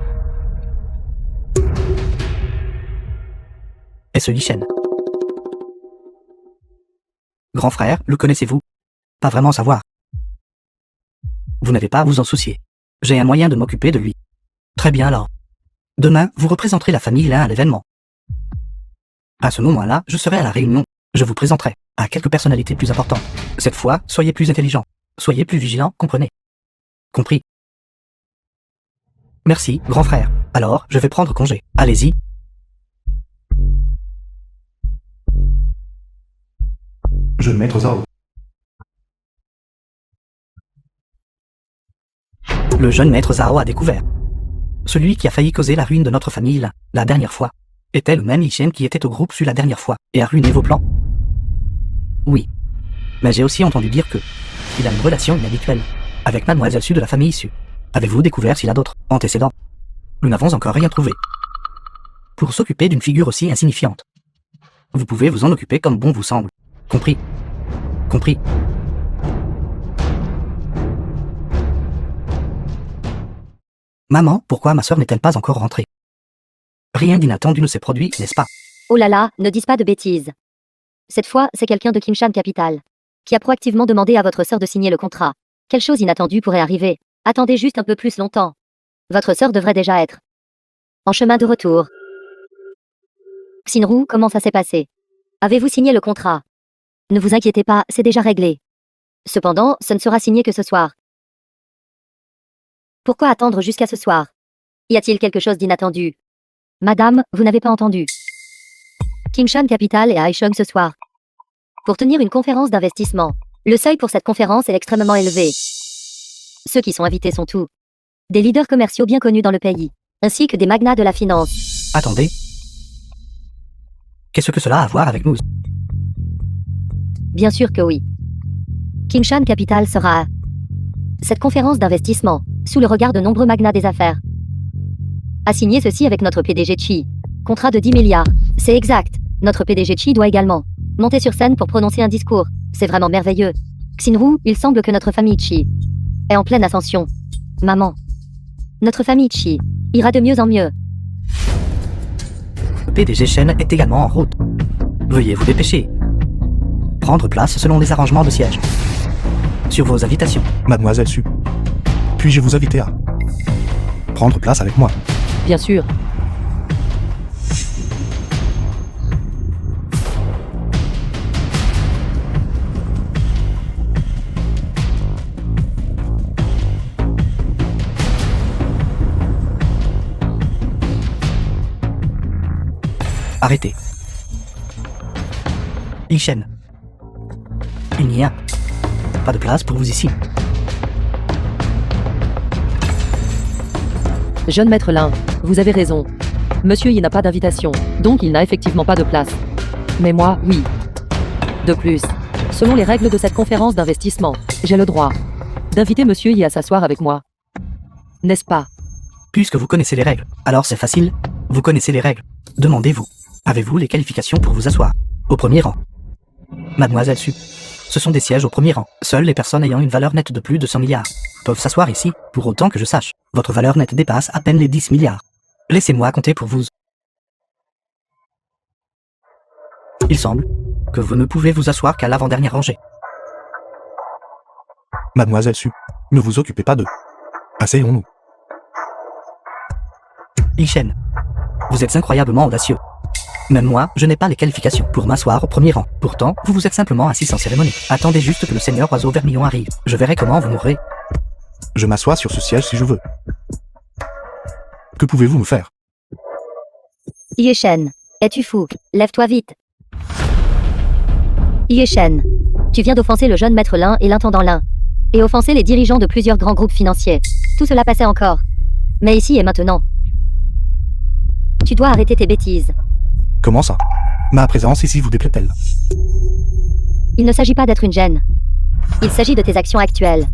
Et ce Li-Shen. Grand frère, le connaissez-vous? Pas vraiment savoir. Vous n'avez pas à vous en soucier. J'ai un moyen de m'occuper de lui. Très bien alors. Demain, vous représenterez la famille là à l'événement. À ce moment-là, je serai à la réunion. Je vous présenterai à quelques personnalités plus importantes. Cette fois, soyez plus intelligents. Soyez plus vigilants, comprenez? Compris. Merci, grand frère. Alors, je vais prendre congé. Allez-y. Jeune maître Zhao. Le jeune maître Zhao a découvert. Celui qui a failli causer la ruine de notre famille là, la dernière fois, était le même Li-Shen qui était au groupe Su la dernière fois, et a ruiné vos plans. Oui. Mais j'ai aussi entendu dire que il a une relation inhabituelle avec Mademoiselle Su de la famille Su. Avez-vous découvert s'il a d'autres antécédents? Nous n'avons encore rien trouvé. Pour s'occuper d'une figure aussi insignifiante, vous pouvez vous en occuper comme bon vous semble. Compris? Compris? Maman, pourquoi ma sœur n'est-elle pas encore rentrée? Rien d'inattendu ne s'est produit, n'est-ce pas? Oh là là, ne dites pas de bêtises. Cette fois, c'est quelqu'un de Kingshan Capital qui a proactivement demandé à votre sœur de signer le contrat. Quelle chose inattendue pourrait arriver? Attendez juste un peu plus longtemps. Votre sœur devrait déjà être en chemin de retour. Xinru, comment ça s'est passé? Avez-vous signé le contrat? Ne vous inquiétez pas, c'est déjà réglé. Cependant, ce ne sera signé que ce soir. Pourquoi attendre jusqu'à ce soir? Y a-t-il quelque chose d'inattendu? Madame, vous n'avez pas entendu. Kingshan Capital est à Haicheng ce soir pour tenir une conférence d'investissement. Le seuil pour cette conférence est extrêmement élevé. Ceux qui sont invités sont tous des leaders commerciaux bien connus dans le pays, ainsi que des magnats de la finance. Attendez. Qu'est-ce que cela a à voir avec nous? Bien sûr que oui. Kingshan Capital sera à cette conférence d'investissement, sous le regard de nombreux magnats des affaires. A signé ceci avec notre PDG Chi. Contrat de 10 milliards. C'est exact. Notre PDG Chi doit également monter sur scène pour prononcer un discours. C'est vraiment merveilleux. Xinru, il semble que notre famille Chi est en pleine ascension. Maman. Notre famille Chi ira de mieux en mieux. Le PDG Shen est également en route. Veuillez vous dépêcher. Prendre place selon les arrangements de siège. Sur vos invitations. Mademoiselle Su, puis-je vous inviter à prendre place avec moi? Bien sûr. Arrêtez. Yishen. Il n'y a pas de place pour vous ici. Jeune maître Lin, vous avez raison. Monsieur Yi n'a pas d'invitation, donc il n'a effectivement pas de place. Mais moi, oui. De plus, selon les règles de cette conférence d'investissement, j'ai le droit d'inviter Monsieur Yi à s'asseoir avec moi. N'est-ce pas? Puisque vous connaissez les règles, alors c'est facile. Vous connaissez les règles. Demandez-vous. Avez-vous les qualifications pour vous asseoir au premier rang? Mademoiselle Su, ce sont des sièges au premier rang. Seules les personnes ayant une valeur nette de plus de 100 milliards peuvent s'asseoir ici, pour autant que je sache. Votre valeur nette dépasse à peine les 10 milliards. Laissez-moi compter pour vous. Il semble que vous ne pouvez vous asseoir qu'à l'avant-dernière rangée. Mademoiselle Su, ne vous occupez pas de... Asseyons-nous. Yishen, vous êtes incroyablement audacieux. Même moi, je n'ai pas les qualifications pour m'asseoir au premier rang. Pourtant, vous vous êtes simplement assis sans cérémonie. Attendez juste que le seigneur oiseau vermillon arrive. Je verrai comment vous mourrez. Je m'assois sur ce siège si je veux. Que pouvez-vous me faire? Yishen, es-tu fou? Lève-toi vite. Yishen, tu viens d'offenser le jeune maître Lin et l'intendant Lin. Et offenser les dirigeants de plusieurs grands groupes financiers. Tout cela passait encore. Mais ici et maintenant. Tu dois arrêter tes bêtises. Comment ça? Ma présence ici vous déplaît-elle? Il ne s'agit pas d'être une gêne. Il s'agit de tes actions actuelles.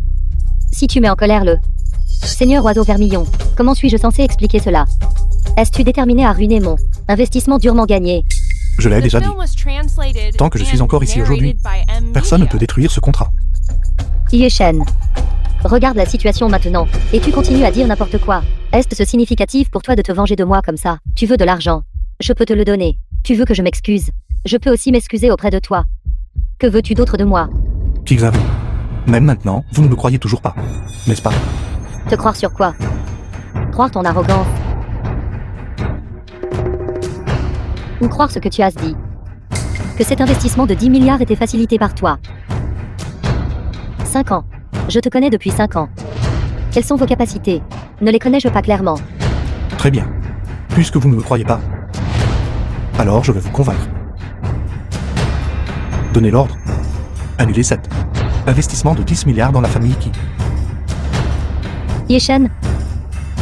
Si tu mets en colère le seigneur oiseau vermillon, comment suis-je censé expliquer cela? Es-tu déterminé à ruiner mon investissement durement gagné? Je l'ai déjà dit. Tant que je suis encore ici aujourd'hui, personne ne peut détruire ce contrat. Yishen, regarde la situation maintenant, et tu continues à dire n'importe quoi. Est-ce significatif pour toi de te venger de moi comme ça? Tu veux de l'argent? Je peux te le donner. Tu veux que je m'excuse? Je peux aussi m'excuser auprès de toi. Que veux-tu d'autre de moi? Kixaru, même maintenant, vous ne me croyez toujours pas, n'est-ce pas? Te croire sur quoi? Croire ton arrogance? Ou croire ce que tu as dit? Que cet investissement de 10 milliards était facilité par toi? 5 ans. Je te connais depuis 5 ans. Quelles sont vos capacités? Ne les connais-je pas clairement? Très bien. Puisque vous ne me croyez pas, alors je vais vous convaincre. Donnez l'ordre. Annulez cet investissement de 10 milliards dans la famille Qi. Yishen,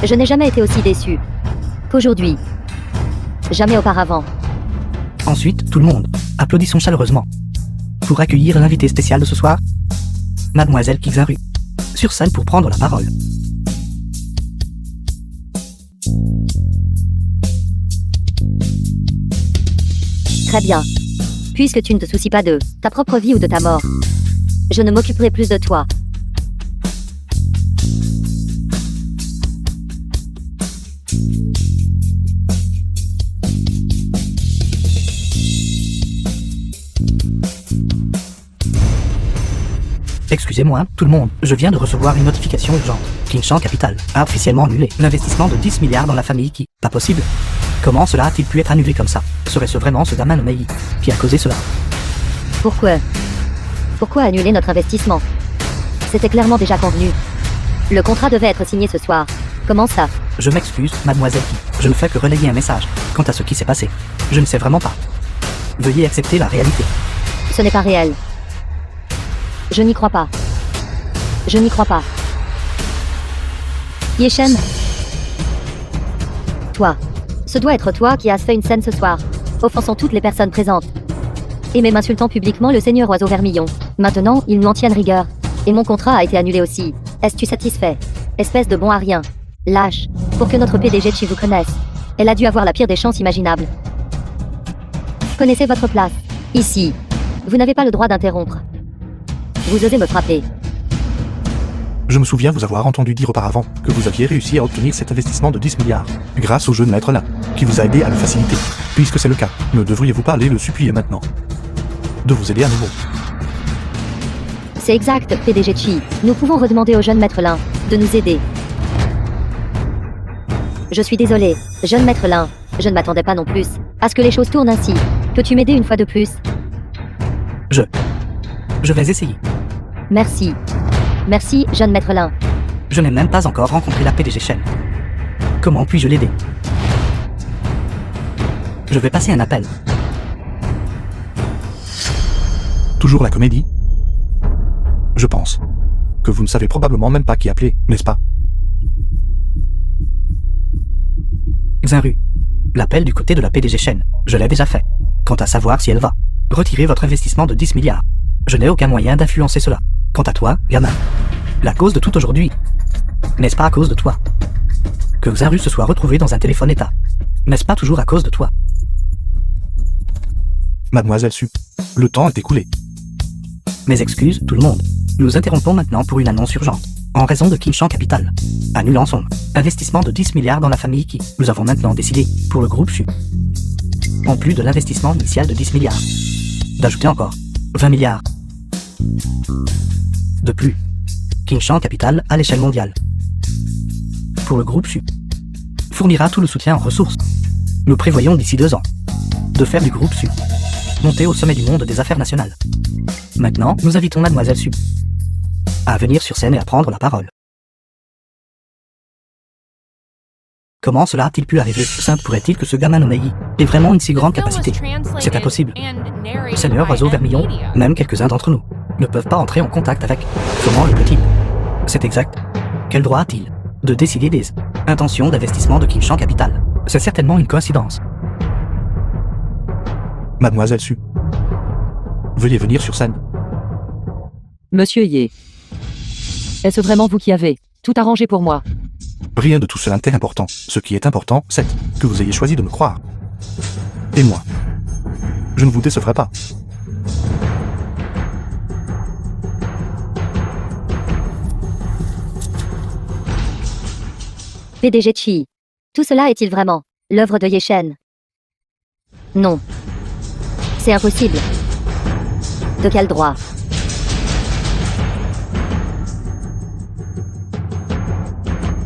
je n'ai jamais été aussi déçu qu'aujourd'hui. Jamais auparavant. Ensuite, tout le monde, applaudissons chaleureusement pour accueillir l'invité spécial de ce soir, Mademoiselle Kixaru, sur scène pour prendre la parole. Très bien. Puisque tu ne te soucies pas de ta propre vie ou de ta mort, je ne m'occuperai plus de toi. Excusez-moi, tout le monde, je viens de recevoir une notification urgente. Kinshan Capital a officiellement annulé l'investissement de 10 milliards dans la famille qui... Pas possible. Comment cela a-t-il pu être annulé comme ça? Serait-ce vraiment ce gamin nommé Yi qui a causé cela? Pourquoi annuler notre investissement? C'était clairement déjà convenu. Le contrat devait être signé ce soir. Comment ça? Je m'excuse, mademoiselle Yi. Je ne fais que relayer un message quant à ce qui s'est passé. Je ne sais vraiment pas. Veuillez accepter la réalité. Ce n'est pas réel. Je n'y crois pas. Je n'y crois pas. Yeshen. Toi. Ce doit être toi qui as fait une scène ce soir, offensant toutes les personnes présentes. Et même insultant publiquement le seigneur Oiseau Vermillon. Maintenant, ils m'en tiennent rigueur. Et mon contrat a été annulé aussi. Es-tu satisfait? Espèce de bon à rien. Lâche. Pour que notre PDG Chi vous connaisse. Elle a dû avoir la pire des chances imaginables. Connaissez votre place. Ici. Vous n'avez pas le droit d'interrompre. Vous osez me frapper. Je me souviens vous avoir entendu dire auparavant que vous aviez réussi à obtenir cet investissement de 10 milliards, grâce au jeune maître là, qui vous a aidé à le faciliter. Puisque c'est le cas, ne devriez-vous pas aller le supplier maintenant de vous aider à nouveau? C'est exact, PDG Chi. Nous pouvons redemander au jeune maître Lin de nous aider. Je suis désolé, jeune maître Lin. Je ne m'attendais pas non plus à ce que les choses tournent ainsi. Peux-tu m'aider une fois de plus? Je vais essayer. Merci. Merci, jeune maître Lin. Je n'ai même pas encore rencontré la PDG Shen. Comment puis-je l'aider? Je vais passer un appel. Toujours la comédie? Je pense que vous ne savez probablement même pas qui appeler, n'est-ce pas? Xinru. L'appel du côté de la PDG Shen. Je l'ai déjà fait. Quant à savoir si elle va retirer votre investissement de 10 milliards. Je n'ai aucun moyen d'influencer cela. Quant à toi, gamin, la cause de tout aujourd'hui, n'est-ce pas à cause de toi que Xinru se soit retrouvé dans un téléphone état? N'est-ce pas toujours à cause de toi? Mademoiselle Su, le temps est écoulé. Mes excuses, tout le monde. Nous interrompons maintenant pour une annonce urgente. En raison de Kinshan Capital, annulant son investissement de 10 milliards dans la famille qui, nous avons maintenant décidé, pour le groupe Su, en plus de l'investissement initial de 10 milliards, d'ajouter encore 20 milliards. De plus, Kinshan Capital à l'échelle mondiale, pour le groupe Su, fournira tout le soutien en ressources. Nous prévoyons d'ici 2 ans de faire du groupe Su monter au sommet du monde des affaires nationales. Maintenant, nous invitons Mademoiselle Su à venir sur scène et à prendre la parole. Comment cela a-t-il pu arriver? Simple pourrait-il que ce gamin nommé Yi ait vraiment une si grande capacité? C'est impossible. Seigneur Oiseau Vermillon, même quelques-uns d'entre nous, ne peuvent pas entrer en contact avec. Comment le peut-il? C'est exact. Quel droit a-t-il de décider des intentions d'investissement de Kinshan Capital? C'est certainement une coïncidence. Mademoiselle Su, veuillez venir sur scène. Monsieur Ye. Est-ce vraiment vous qui avez tout arrangé pour moi? Rien de tout cela n'est important. Ce qui est important, c'est que vous ayez choisi de me croire. Et moi, je ne vous décevrai pas. PDG Chi. Tout cela est-il vraiment l'œuvre de Yeshen? Non. C'est impossible. De quel droit?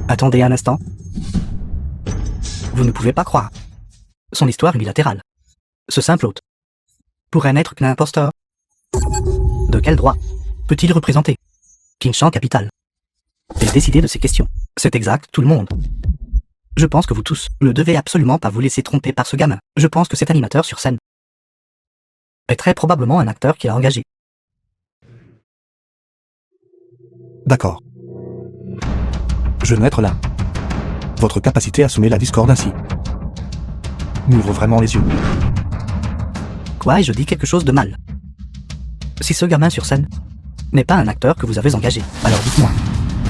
Attendez un instant. Vous ne pouvez pas croire. Son histoire unilatérale. Ce simple hôte pourrait n'être qu'un imposteur. De quel droit peut-il représenter Kinshan Capital et décider de ces questions? C'est exact, tout le monde. Je pense que vous tous ne devez absolument pas vous laisser tromper par ce gamin. Je pense que cet animateur sur scène est très probablement un acteur qu'il a engagé. D'accord. Je veux être là. Votre capacité à semer la discorde ainsi m'ouvre vraiment les yeux. Quoi, et je dis quelque chose de mal? Si ce gamin sur scène n'est pas un acteur que vous avez engagé, alors dites-moi,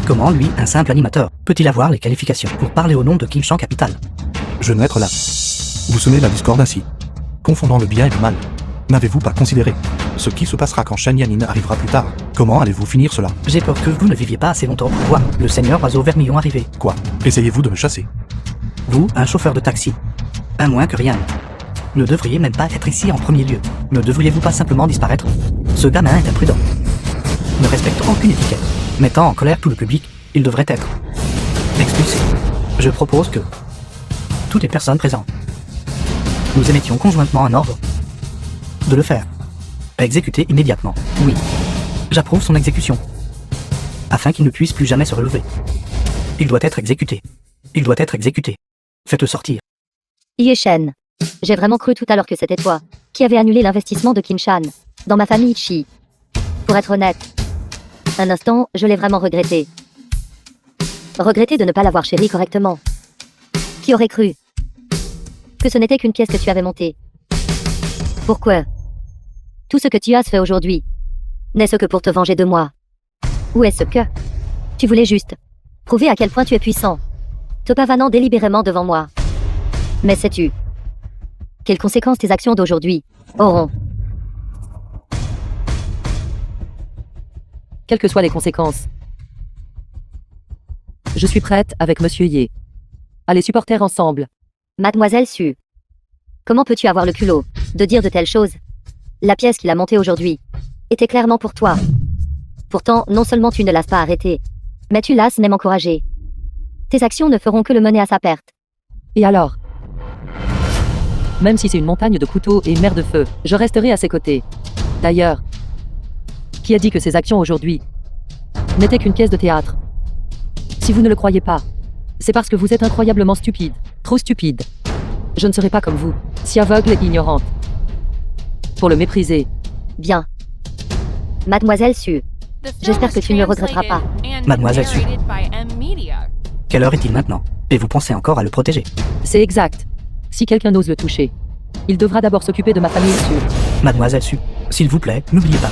comment lui, un simple animateur, peut-il avoir les qualifications pour parler au nom de Kim Chan Capital? Je ne être là. Vous semez la discorde ainsi, confondant le bien et le mal. N'avez-vous pas considéré ce qui se passera quand Shen Yanin arrivera plus tard? Comment allez-vous finir cela? J'ai peur que vous ne viviez pas assez longtemps pour voir le seigneur oiseau vermillon arriver. Quoi? Essayez-vous de me chasser? Vous, un chauffeur de taxi, un moins que rien, ne devriez même pas être ici en premier lieu. Ne devriez-vous pas simplement disparaître? Ce gamin est imprudent, ne respecte aucune étiquette, mettant en colère tout le public. Il devrait être expulsé. Je propose que toutes les personnes présentes, nous émettions conjointement un ordre de le faire exécuter immédiatement. Oui, j'approuve son exécution, afin qu'il ne puisse plus jamais se relever. Il doit être exécuté. Il doit être exécuté. Faites-le sortir. Ye Shen. J'ai vraiment cru tout à l'heure que c'était toi qui avais annulé l'investissement de Kim Chan dans ma famille Chi. Pour être honnête, un instant, je l'ai vraiment regretté. Regretté de ne pas l'avoir chéri correctement. Qui aurait cru que ce n'était qu'une pièce que tu avais montée? Pourquoi tout ce que tu as fait aujourd'hui n'est-ce que pour te venger de moi? Ou est-ce que tu voulais juste prouver à quel point tu es puissant, te pavanant délibérément devant moi? Mais sais-tu quelles conséquences tes actions d'aujourd'hui auront? Quelles que soient les conséquences, je suis prête avec Monsieur Ye à les supporter ensemble. Mademoiselle Su, comment peux-tu avoir le culot de dire de telles choses? La pièce qu'il a montée aujourd'hui était clairement pour toi. Pourtant, non seulement tu ne l'as pas arrêté, mais tu l'as même encouragé. Tes actions ne feront que le mener à sa perte. Et alors? Même si c'est une montagne de couteaux et une mer de feu, je resterai à ses côtés. D'ailleurs, qui a dit que ses actions aujourd'hui n'étaient qu'une pièce de théâtre? Si vous ne le croyez pas, c'est parce que vous êtes incroyablement stupide, trop stupide. Je ne serai pas comme vous, si aveugle et ignorante, pour le mépriser. Bien. Mademoiselle Su, j'espère que tu ne le regretteras pas. Mademoiselle Su. Quelle heure est-il maintenant? Et vous pensez encore à le protéger? C'est exact. Si quelqu'un ose le toucher, il devra d'abord s'occuper de ma famille Su. Mademoiselle Su, s'il vous plaît, n'oubliez pas.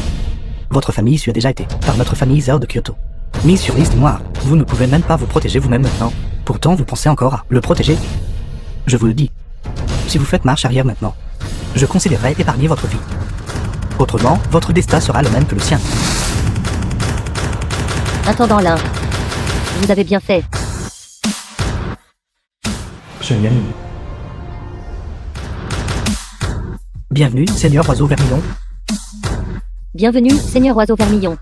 Votre famille Su a déjà été, par notre famille Zhao de Kyoto, mise sur liste noire. Vous ne pouvez même pas vous protéger vous-même maintenant. Pourtant, vous pensez encore à le protéger? Je vous le dis. Si vous faites marche arrière maintenant, je considérerais épargner votre vie. Autrement, votre destin sera le même que le sien. Intendant l'un, vous avez bien fait. Shen Yanin. Bienvenue, Seigneur Oiseau Vermillon. Bienvenue, Seigneur Oiseau Vermillon.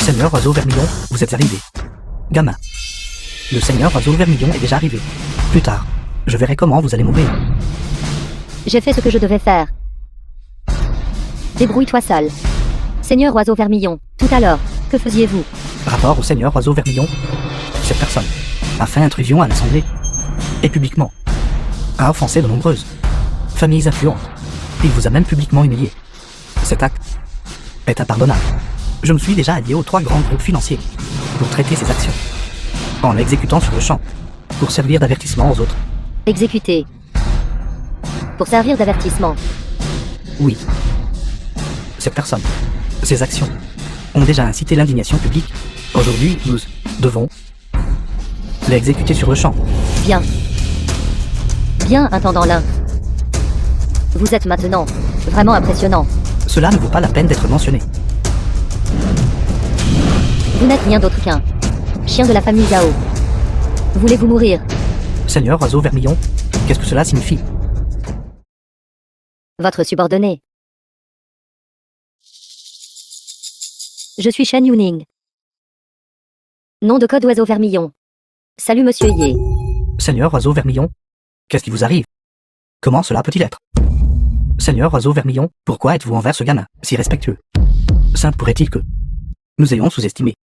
Seigneur Oiseau Vermillon, vous êtes arrivé. Gamin. Le Seigneur Oiseau Vermillon est déjà arrivé. Plus tard, je verrai comment vous allez mourir. J'ai fait ce que je devais faire. Débrouille-toi seul. Seigneur Oiseau Vermillon, tout à l'heure, que faisiez-vous? Rapport au Seigneur Oiseau Vermillon, cette personne a fait intrusion à l'Assemblée, et publiquement, a offensé de nombreuses familles influentes. Il vous a même publiquement humilié. Cet acte est impardonnable. Je me suis déjà allié aux 3 grands groupes financiers pour traiter ces actions, en l'exécutant sur le champ, pour servir d'avertissement aux autres. Exécuté. Pour servir d'avertissement. Oui. Cette personne, ces actions, ont déjà incité l'indignation publique. Aujourd'hui, nous devons l'exécuter sur le champ. Bien. Bien, intendant l'un. Vous êtes maintenant vraiment impressionnant. Cela ne vaut pas la peine d'être mentionné. Vous n'êtes rien d'autre qu'un chien de la famille Zhao. Voulez-vous mourir? Seigneur Oiseau Vermillon, qu'est-ce que cela signifie? Votre subordonné. Je suis Shen Yuning. Nom de code Oiseau Vermillon. Salut Monsieur Ye. Seigneur Oiseau Vermillon, qu'est-ce qui vous arrive? Comment cela peut-il être? Seigneur Oiseau Vermillon, pourquoi êtes-vous envers ce gamin, si respectueux? Simple pourrait-il que nous ayons sous-estimé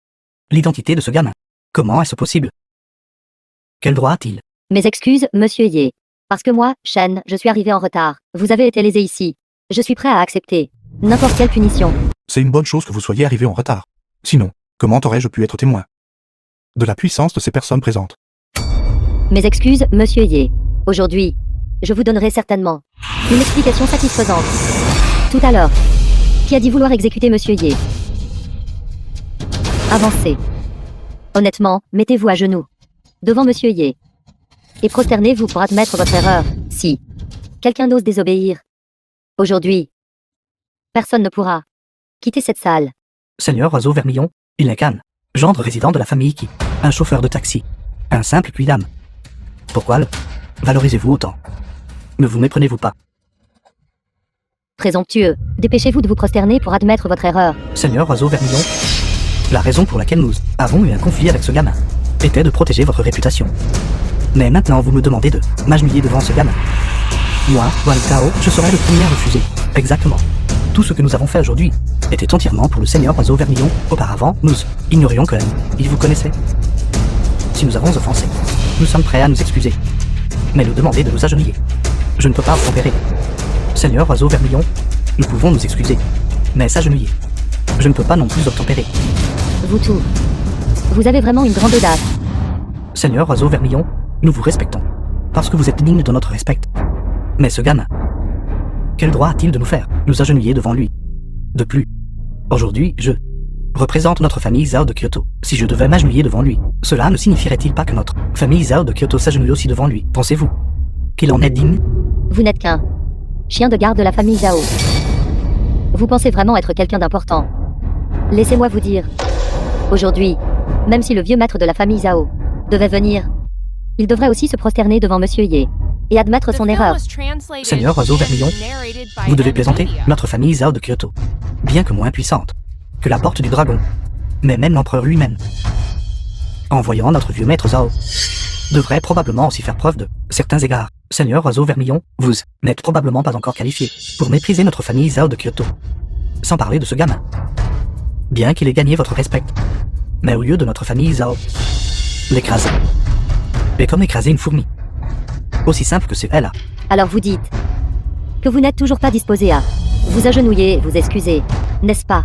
l'identité de ce gamin. Comment est-ce possible? Quel droit a-t-il? Mes excuses, Monsieur Ye. Parce que moi, Shen, je suis arrivé en retard. Vous avez été lésé ici. Je suis prêt à accepter n'importe quelle punition. C'est une bonne chose que vous soyez arrivé en retard. Sinon, comment aurais-je pu être témoin de la puissance de ces personnes présentes? Mes excuses, Monsieur Ye. Aujourd'hui, je vous donnerai certainement une explication satisfaisante. Tout à l'heure. Qui a dit vouloir exécuter Monsieur Ye? Avancez. Honnêtement, mettez-vous à genoux. Devant Monsieur Ye. Et prosternez-vous pour admettre votre erreur, si quelqu'un n'ose désobéir. Aujourd'hui, personne ne pourra quitter cette salle. Seigneur Oiseau Vermillon, il n'est qu'un gendre résident de la famille qui, un chauffeur de taxi, un simple cuit-d'âme. Pourquoi le valorisez-vous autant? Ne vous méprenez-vous pas? Présomptueux, dépêchez-vous de vous prosterner pour admettre votre erreur. Seigneur Oiseau Vermillon, la raison pour laquelle nous avons eu un conflit avec ce gamin était de protéger votre réputation. Mais maintenant vous me demandez de m'agenouiller devant ce gamin. Moi, Wang Tao, je serai le premier à refuser. Exactement. Tout ce que nous avons fait aujourd'hui était entièrement pour le Seigneur Oiseau Vermillon. Auparavant, nous ignorions que il vous connaissait. Si nous avons offensé, nous sommes prêts à nous excuser. Mais nous demander de nous agenouiller. Je ne peux pas obtempérer. Seigneur Oiseau Vermillon, nous pouvons nous excuser. Mais s'agenouiller, je ne peux pas non plus obtempérer. Vous tous. Vous avez vraiment une grande audace. Seigneur Oiseau Vermillon, nous vous respectons. Parce que vous êtes digne de notre respect. Mais ce gamin, quel droit a-t-il de nous faire nous agenouiller devant lui? De plus, aujourd'hui, je représente notre famille Zhao de Kyoto. Si je devais m'agenouiller devant lui, cela ne signifierait-il pas que notre famille Zhao de Kyoto s'agenouille aussi devant lui? Pensez-vous qu'il en est digne? Vous n'êtes qu'un chien de garde de la famille Zhao. Vous pensez vraiment être quelqu'un d'important. Laissez-moi vous dire. Aujourd'hui, même si le vieux maître de la famille Zhao devait venir, il devrait aussi se prosterner devant Monsieur Ye et admettre son erreur. Seigneur Oiseau Vermillon, vous devez plaisanter. Notre famille Zhao de Kyoto, bien que moins puissante que la porte du dragon, mais même l'empereur lui-même, en voyant notre vieux maître Zhao, devrait probablement aussi faire preuve de certains égards. Seigneur Oiseau Vermillon, vous n'êtes probablement pas encore qualifié pour mépriser notre famille Zhao de Kyoto. Sans parler de ce gamin. Bien qu'il ait gagné votre respect, mais au lieu de notre famille Zhao, l'écraser. Et comme écraser une fourmi. Aussi simple que c'est elle. Alors vous dites que vous n'êtes toujours pas disposé à vous agenouiller et vous excuser, n'est-ce pas?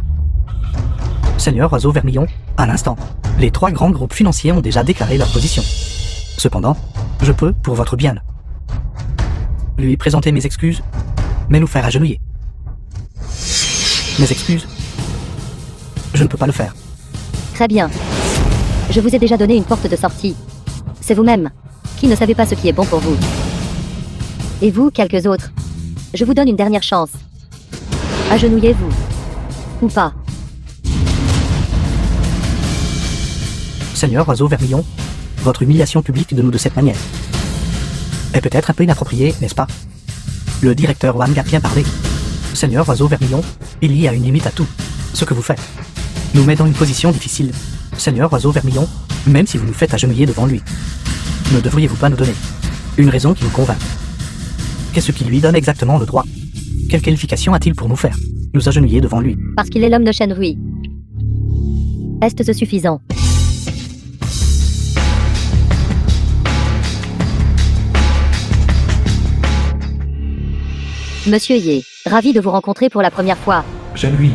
Seigneur Oiseau Vermillon, à l'instant, les 3 grands groupes financiers ont déjà déclaré leur position. Cependant, je peux, pour votre bien, lui présenter mes excuses, mais nous faire agenouiller. Mes excuses, je ne peux pas le faire. Très bien. Je vous ai déjà donné une porte de sortie. C'est vous-même qui ne savez pas ce qui est bon pour vous. Et vous, quelques autres, je vous donne une dernière chance. Agenouillez-vous. Ou pas. Seigneur Oiseau Vermillon, votre humiliation publique de nous de cette manière est peut-être un peu inappropriée, n'est-ce pas? Le directeur Wang a bien parlé. Seigneur Oiseau Vermillon, il y a une limite à tout ce que vous faites. Nous met dans une position difficile. Seigneur Oiseau Vermillon, même si vous nous faites agenouiller devant lui, ne devriez-vous pas nous donner une raison qui nous convainc? Qu'est-ce qui lui donne exactement le droit? Quelle qualification a-t-il pour nous faire nous agenouiller devant lui? Parce qu'il est l'homme de Shenrui. Est-ce suffisant? Monsieur Ye, ravi de vous rencontrer pour la première fois. Shenrui.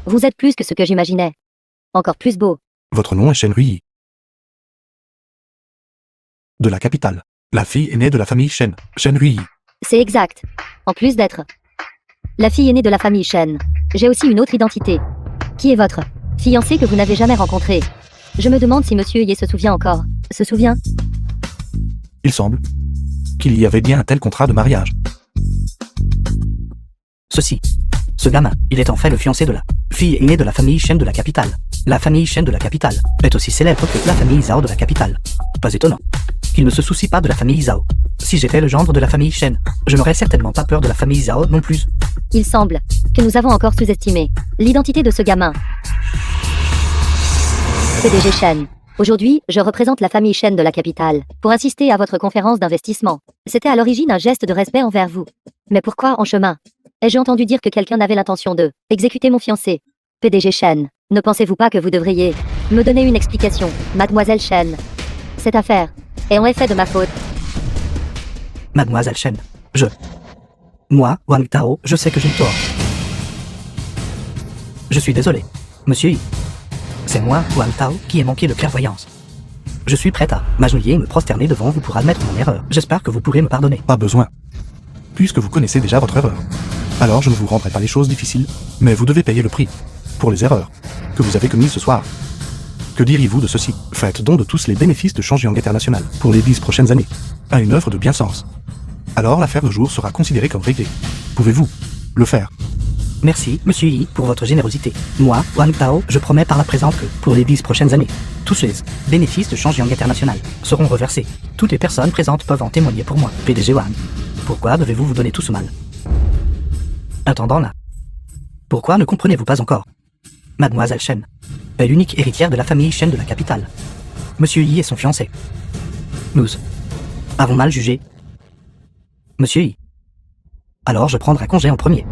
Vous êtes plus que ce que j'imaginais. Encore plus beau. Votre nom est Shenrui. De la capitale. La fille aînée de la famille Shen. Shenrui. C'est exact. En plus d'être la fille aînée de la famille Shen, j'ai aussi une autre identité. Qui est votre fiancé que vous n'avez jamais rencontré? Je me demande si Monsieur Ye se souvient encore. Se souvient? Il semble qu'il y avait bien un tel contrat de mariage. Ce gamin, il est en fait le fiancé de la fille aînée de la famille Shen de la capitale. La famille Shen de la capitale est aussi célèbre que la famille Zhao de la capitale. Pas étonnant qu'il ne se soucie pas de la famille Zhao. Si j'étais le gendre de la famille Shen, je n'aurais certainement pas peur de la famille Zhao non plus. Il semble que nous avons encore sous-estimé l'identité de ce gamin. PDG Shen. Aujourd'hui, je représente la famille Shen de la capitale pour assister à votre conférence d'investissement. C'était à l'origine un geste de respect envers vous. Mais pourquoi en chemin ai-je entendu dire que quelqu'un avait l'intention de exécuter mon fiancé? PDG Shen, ne pensez-vous pas que vous devriez me donner une explication, mademoiselle Shen? Cette affaire est en effet de ma faute. Mademoiselle Shen, moi, Wang Tao, je sais que j'ai tort. Je suis désolé, monsieur Yi. C'est moi, Wang Tao, qui ai manqué de clairvoyance. Je suis prête à m'agenouiller et me prosterner devant vous pour admettre mon erreur. J'espère que vous pourrez me pardonner. Pas besoin. Puisque vous connaissez déjà votre erreur. Alors je ne vous rendrai pas les choses difficiles, mais vous devez payer le prix pour les erreurs que vous avez commises ce soir. Que diriez-vous de ceci? Faites don de tous les bénéfices de Changyang International pour les 10 prochaines années à une œuvre de bienséance. Alors l'affaire de jour sera considérée comme réglée. Pouvez-vous le faire? Merci, Monsieur Yi, pour votre générosité. Moi, Wang Tao, je promets par la présente que, pour les 10 prochaines années, tous les bénéfices de Changyang International seront reversés. Toutes les personnes présentes peuvent en témoigner pour moi, PDG Wang. Pourquoi devez-vous vous donner tout ce mal? Attendant là. Pourquoi ne comprenez-vous pas encore? Mademoiselle Shen est l'unique héritière de la famille Shen de la capitale. Monsieur Yi est son fiancé. Nous avons mal jugé Monsieur Yi. Alors je prendrai congé en premier.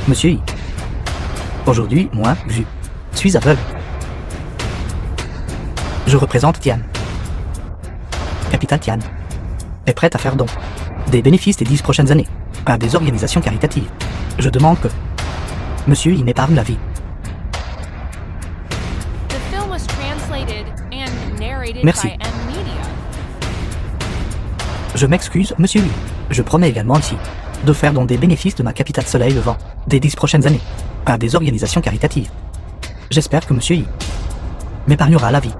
Monsieur Yi. Aujourd'hui, moi, je suis aveugle. Je représente Tian. Capitale Tian est prête à faire don des bénéfices des 10 prochaines années à des organisations caritatives. Je demande que Monsieur Yi m'épargne la vie. The film was translated and narrated Merci. by M-Media. Je m'excuse, Monsieur Yi. Je promets également ici de faire don des bénéfices de ma capitale Soleil Levant des 10 prochaines années à des organisations caritatives. J'espère que Monsieur Yi m'épargnera la vie.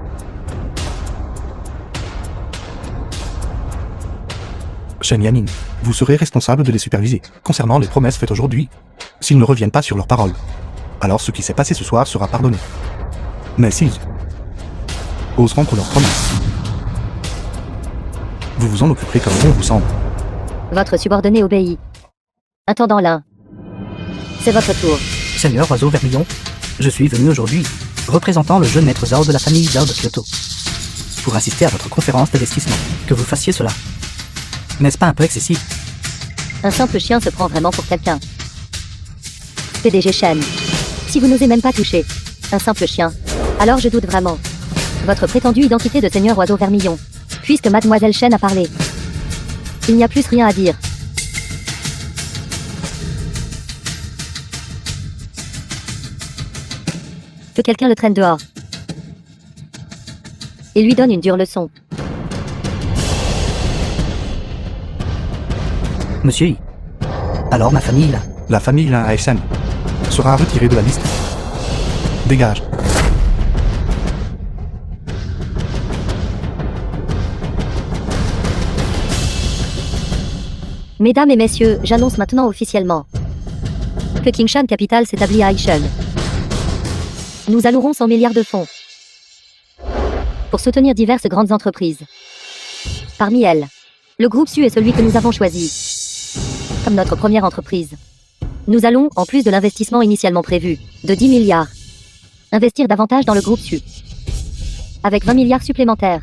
Shen Yanin, vous serez responsable de les superviser concernant les promesses faites aujourd'hui. S'ils ne reviennent pas sur leurs paroles, alors ce qui s'est passé ce soir sera pardonné. Mais s'ils osent rompre leurs promesses, vous vous en occuperez comme bon vous semble. Votre subordonné obéit. Intendant l'un. C'est votre tour. Seigneur Oiseau Vermillon, je suis venu aujourd'hui, représentant le jeune maître Zhao de la famille Zhao de Kyoto, pour assister à votre conférence d'investissement. Que vous fassiez cela. N'est-ce pas un peu excessif? Un simple chien se prend vraiment pour quelqu'un. PDG Shen. Si vous n'osez même pas toucher un simple chien, alors je doute vraiment. Votre prétendue identité de Seigneur Oiseau Vermillon. Puisque Mademoiselle Shen a parlé. Il n'y a plus rien à dire. Que quelqu'un le traîne dehors. Et lui donne une dure leçon. Monsieur Yi. Alors ma famille là. La famille Lin ASN sera retirée de la liste. Dégage. Mesdames et messieurs, j'annonce maintenant officiellement que Kingshan Capital s'établit à Aishan. Nous allouerons 100 milliards de fonds pour soutenir diverses grandes entreprises. Parmi elles, le groupe Su est celui que nous avons choisi comme notre première entreprise. Nous allons, en plus de l'investissement initialement prévu, de 10 milliards, investir davantage dans le groupe Su, avec 20 milliards supplémentaires.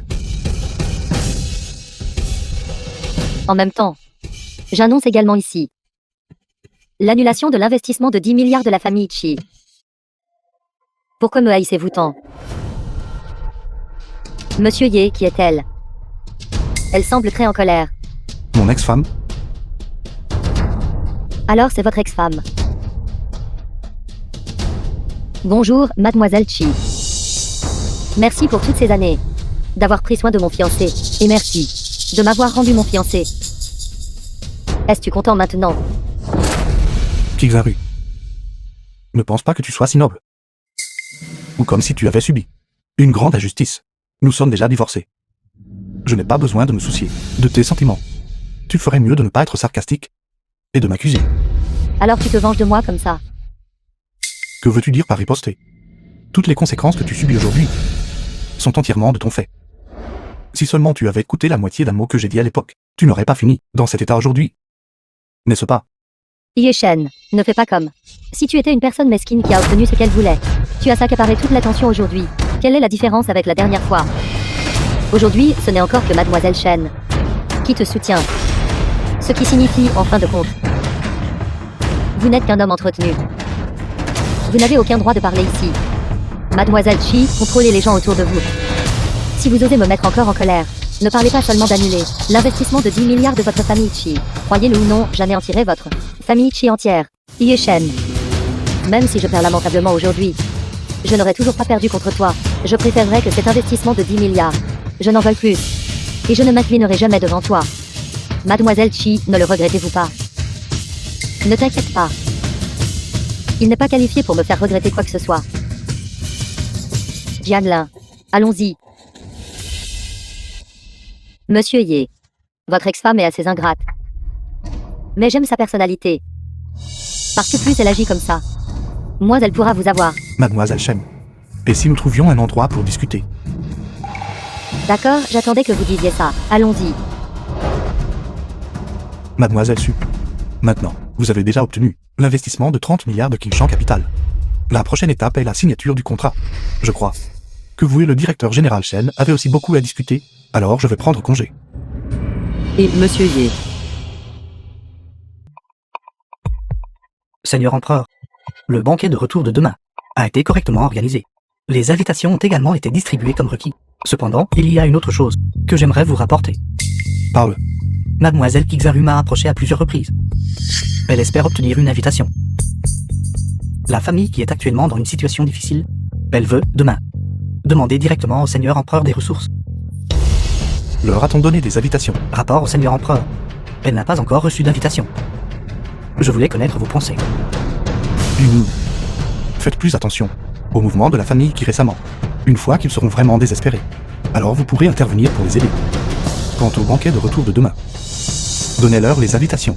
En même temps, j'annonce également ici l'annulation de l'investissement de 10 milliards de la famille Chi. Pourquoi me haïssez-vous tant? Monsieur Ye, qui est-elle? Elle semble très en colère. Mon ex-femme? Alors c'est votre ex-femme. Bonjour, Mademoiselle Chi. Merci pour toutes ces années d'avoir pris soin de mon fiancé. Et merci de m'avoir rendu mon fiancé. Es-tu content maintenant? Kizaru. Ne pense pas que tu sois si noble. Ou comme si tu avais subi une grande injustice. Nous sommes déjà divorcés. Je n'ai pas besoin de me soucier de tes sentiments. Tu ferais mieux de ne pas être sarcastique et de m'accuser. Alors tu te venges de moi comme ça? Que veux-tu dire par riposter? Toutes les conséquences que tu subis aujourd'hui sont entièrement de ton fait. Si seulement tu avais écouté la moitié d'un mot que j'ai dit à l'époque, tu n'aurais pas fini dans cet état aujourd'hui. N'est-ce pas? Ye Shen, ne fais pas comme si tu étais une personne mesquine qui a obtenu ce qu'elle voulait. Tu as accaparé toute l'attention aujourd'hui. Quelle est la différence avec la dernière fois? Aujourd'hui, ce n'est encore que Mademoiselle Shen qui te soutient. Ce qui signifie, en fin de compte, vous n'êtes qu'un homme entretenu. Vous n'avez aucun droit de parler ici. Mademoiselle Chi, contrôlez les gens autour de vous. Si vous osez me mettre encore en colère, ne parlez pas seulement d'annuler l'investissement de 10 milliards de votre famille Chi. Croyez-le ou non, j'anéantirai votre famille Chi entière. Ye Shen. Même si je perds lamentablement aujourd'hui, Je n'aurais toujours pas perdu contre toi. Je préférerais que cet investissement de 10 milliards. Je n'en veuille plus. Et je ne m'inclinerai jamais devant toi. Mademoiselle Chi, ne le regrettez-vous pas? Ne t'inquiète pas. Il n'est pas qualifié pour me faire regretter quoi que ce soit. Jianlin, allons-y. Monsieur Ye. Votre ex-femme est assez ingrate. Mais j'aime sa personnalité. Parce que plus elle agit comme ça, moins elle pourra vous avoir. Mademoiselle Shen. Et si nous trouvions un endroit pour discuter? D'accord, j'attendais que vous disiez ça. Allons-y. Mademoiselle Su. Maintenant, vous avez déjà obtenu l'investissement de 30 milliards de Qingshan Capital. La prochaine étape est la signature du contrat. Je crois que vous et le directeur général Shen avez aussi beaucoup à discuter, alors je vais prendre congé. Et Monsieur Ye. Seigneur Empereur, le banquet de retour de demain a été correctement organisé. Les invitations ont également été distribuées comme requis. Cependant, il y a une autre chose que j'aimerais vous rapporter. Parle. Mademoiselle Kixaru m'a approché à plusieurs reprises. Elle espère obtenir une invitation. La famille qui est actuellement dans une situation difficile, elle veut, demain, demander directement au Seigneur Empereur des ressources. Leur a-t-on donné des invitations? Rapport au Seigneur Empereur. Elle n'a pas encore reçu d'invitation. Je voulais connaître vos pensées. Faites plus attention au mouvement de la famille qui récemment, une fois qu'ils seront vraiment désespérés, alors vous pourrez intervenir pour les aider. Quant au banquet de retour de demain, donnez-leur les invitations.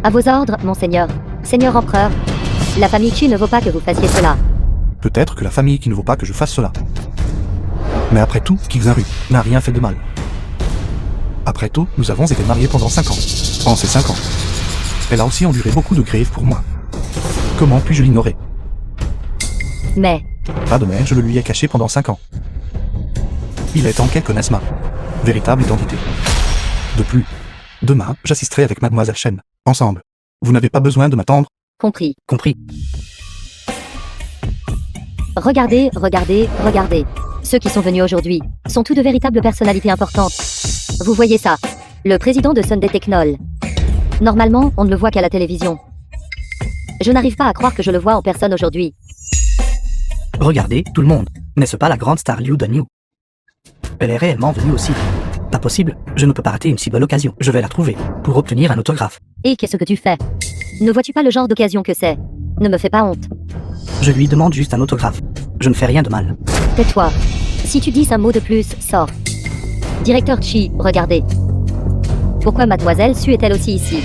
À vos ordres, monseigneur. Seigneur Empereur, la famille Chi ne vaut pas que vous fassiez cela. Peut-être que la famille qui ne vaut pas que je fasse cela. Mais après tout, Kixaru n'a rien fait de mal. Après tout, nous avons été mariés pendant 5 ans. En ces 5 ans, elle a aussi enduré beaucoup de griefs pour moi. Comment puis-je l'ignorer? Mais, Pas de mais, je le lui ai caché pendant 5 ans. Il est temps qu'elle connaisse ma véritable identité. De plus, demain, j'assisterai avec Mademoiselle Shen, ensemble. Vous n'avez pas besoin de m'attendre. compris. Compris. Regardez, regardez, regardez. Ceux qui sont venus aujourd'hui sont tous de véritables personnalités importantes. Vous voyez ça? Le président de Sunday Technol. Normalement, on ne le voit qu'à la télévision. Je n'arrive pas à croire que je le vois en personne aujourd'hui. Regardez, tout le monde. N'est-ce pas la grande star Liu Dunyu? Elle est réellement venue aussi. Pas possible, je ne peux pas rater une si belle occasion. Je vais la trouver, pour obtenir un autographe. Et qu'est-ce que tu fais? Ne vois-tu pas le genre d'occasion que c'est? Ne me fais pas honte. Je lui demande juste un autographe. Je ne fais rien de mal. Tais-toi. Si tu dis un mot de plus, sors. Directeur Chi, regardez. Pourquoi Mademoiselle Su est-elle aussi ici?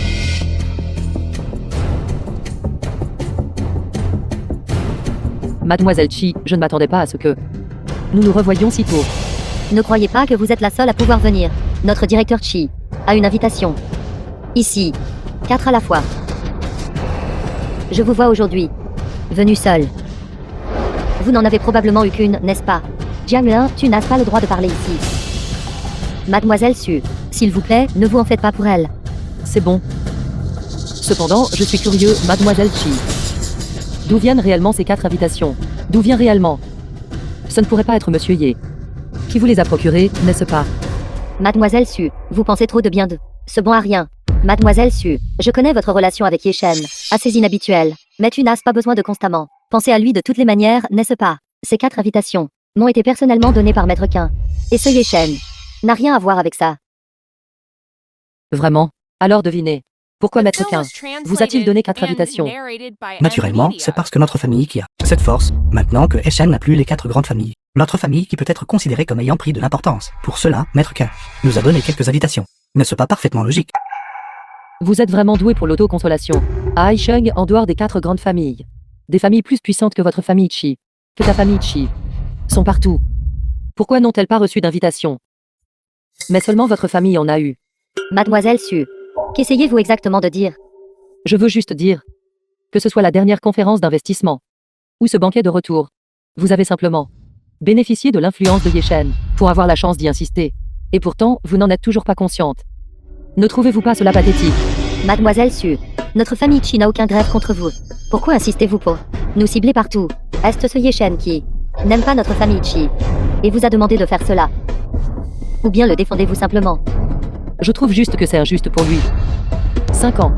Mademoiselle Chi, je ne m'attendais pas à ce que nous nous revoyions si tôt. Ne croyez pas que vous êtes la seule à pouvoir venir. Notre directeur Chi a une invitation. Ici. 4 à la fois. Je vous vois aujourd'hui. Venu seul. Vous n'en avez probablement eu qu'une, n'est-ce pas? Jianglin, tu n'as pas le droit de parler ici. Mademoiselle Su, s'il vous plaît, ne vous en faites pas pour elle. C'est bon. Cependant, je suis curieux, Mademoiselle Chi. D'où viennent réellement ces 4 invitations? D'où vient réellement? Ce ne pourrait pas être Monsieur Ye. Qui vous les a procurées, n'est-ce pas? Mademoiselle Su, vous pensez trop de bien de ce bon à rien. Mademoiselle Su, je connais votre relation avec Ye Shen, assez inhabituelle, mais tu n'as pas besoin de constamment penser à lui de toutes les manières, n'est-ce pas? Ces 4 invitations m'ont été personnellement données par Maître Qin. Et ce Ye Shen n'a rien à voir avec ça. Vraiment? Alors devinez. Pourquoi Maître Qin vous a-t-il donné 4 invitations? Naturellement, c'est parce que notre famille qui a cette force, maintenant que Eshen n'a plus les 4 grandes familles. Notre famille qui peut être considérée comme ayant pris de l'importance. Pour cela, Maître Qin nous a donné quelques invitations. N'est-ce pas parfaitement logique? Vous êtes vraiment doué pour l'autoconsolation. À Haicheng, en dehors des 4 grandes familles. Des familles plus puissantes que votre famille Chi, que ta famille Chi, sont partout. Pourquoi n'ont-elles pas reçu d'invitation? Mais seulement votre famille en a eu. Mademoiselle Su, qu'essayez-vous exactement de dire? Je veux juste dire que ce soit la dernière conférence d'investissement ou ce banquet de retour. Vous avez simplement bénéficié de l'influence de Ye Shen pour avoir la chance d'y insister. Et pourtant, vous n'en êtes toujours pas consciente. Ne trouvez-vous pas cela pathétique? Mademoiselle Su, notre famille Chi n'a aucun greffe contre vous. Pourquoi insistez-vous pour nous cibler partout? Est-ce ce Ye Shen qui n'aime pas notre famille Chi et vous a demandé de faire cela? Ou bien le défendez-vous simplement? Je trouve juste que c'est injuste pour lui. 5 ans.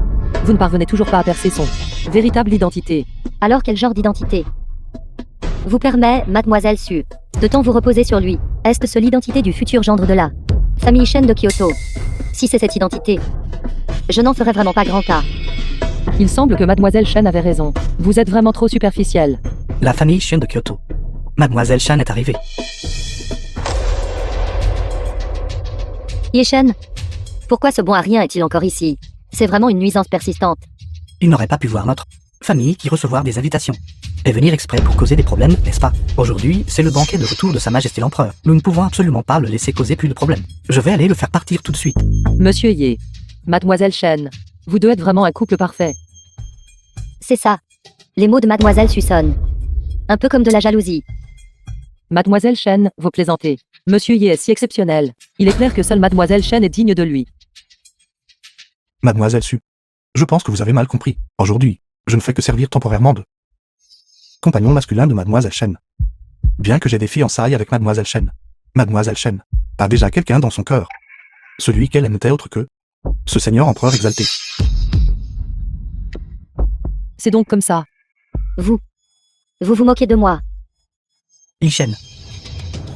Vous ne parvenez toujours pas à percer son véritable identité. Alors quel genre d'identité? vous permet, mademoiselle Su, de tant vous reposer sur lui. Est-ce que c'est l'identité du futur gendre de la famille Shen de Kyoto? Si c'est cette identité, je n'en ferai vraiment pas grand cas. Il semble que Mademoiselle Shen avait raison. Vous êtes vraiment trop superficiel. La famille Shen de Kyoto. Mademoiselle Shen est arrivée. Ye-Shen, pourquoi ce bon à rien est-il encore ici? C'est vraiment une nuisance persistante. Il n'aurait pas pu voir notre famille qui recevoir des invitations. Et venir exprès pour causer des problèmes, n'est-ce pas? Aujourd'hui, c'est le banquet de retour de Sa Majesté l'Empereur. Nous ne pouvons absolument pas le laisser causer plus de problèmes. Je vais aller le faire partir tout de suite. Monsieur Ye, Mademoiselle Shen, vous deux êtes vraiment un couple parfait. C'est ça. Les mots de mademoiselle Su sonnent un peu comme de la jalousie. Mademoiselle Shen, vous plaisantez. Monsieur Ye est si exceptionnel. Il est clair que seule Mademoiselle Shen est digne de lui. Mademoiselle Su, je pense que vous avez mal compris. Aujourd'hui, je ne fais que servir temporairement de compagnon masculin de Mademoiselle Shen. Bien que j'ai des fiançailles avec Mademoiselle Shen a déjà quelqu'un dans son cœur. Celui qu'elle n'était autre que ce seigneur empereur exalté. C'est donc comme ça. Vous vous moquez de moi. Yi-Shen,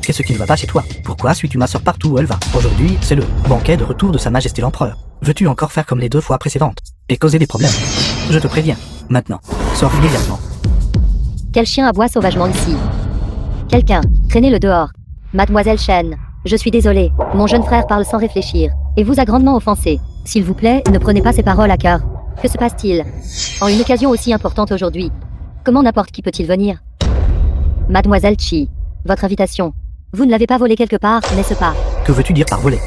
qu'est-ce qui ne va pas chez toi? Pourquoi suis-tu ma sœur partout où elle va? Aujourd'hui, c'est le banquet de retour de Sa Majesté l'Empereur. Veux-tu encore faire comme les 2 fois précédentes et causer des problèmes? Je te préviens. Maintenant, sors immédiatement. Quel chien aboie sauvagement ici? Quelqu'un, traînez-le dehors. Mademoiselle Shen, je suis désolée, mon jeune frère parle sans réfléchir, et vous a grandement offensé. S'il vous plaît, ne prenez pas ces paroles à cœur. Que se passe-t-il? En une occasion aussi importante aujourd'hui, comment n'importe qui peut-il venir? Mademoiselle Chi, votre invitation. Vous ne l'avez pas volée quelque part, n'est-ce pas? Que veux-tu dire par voler?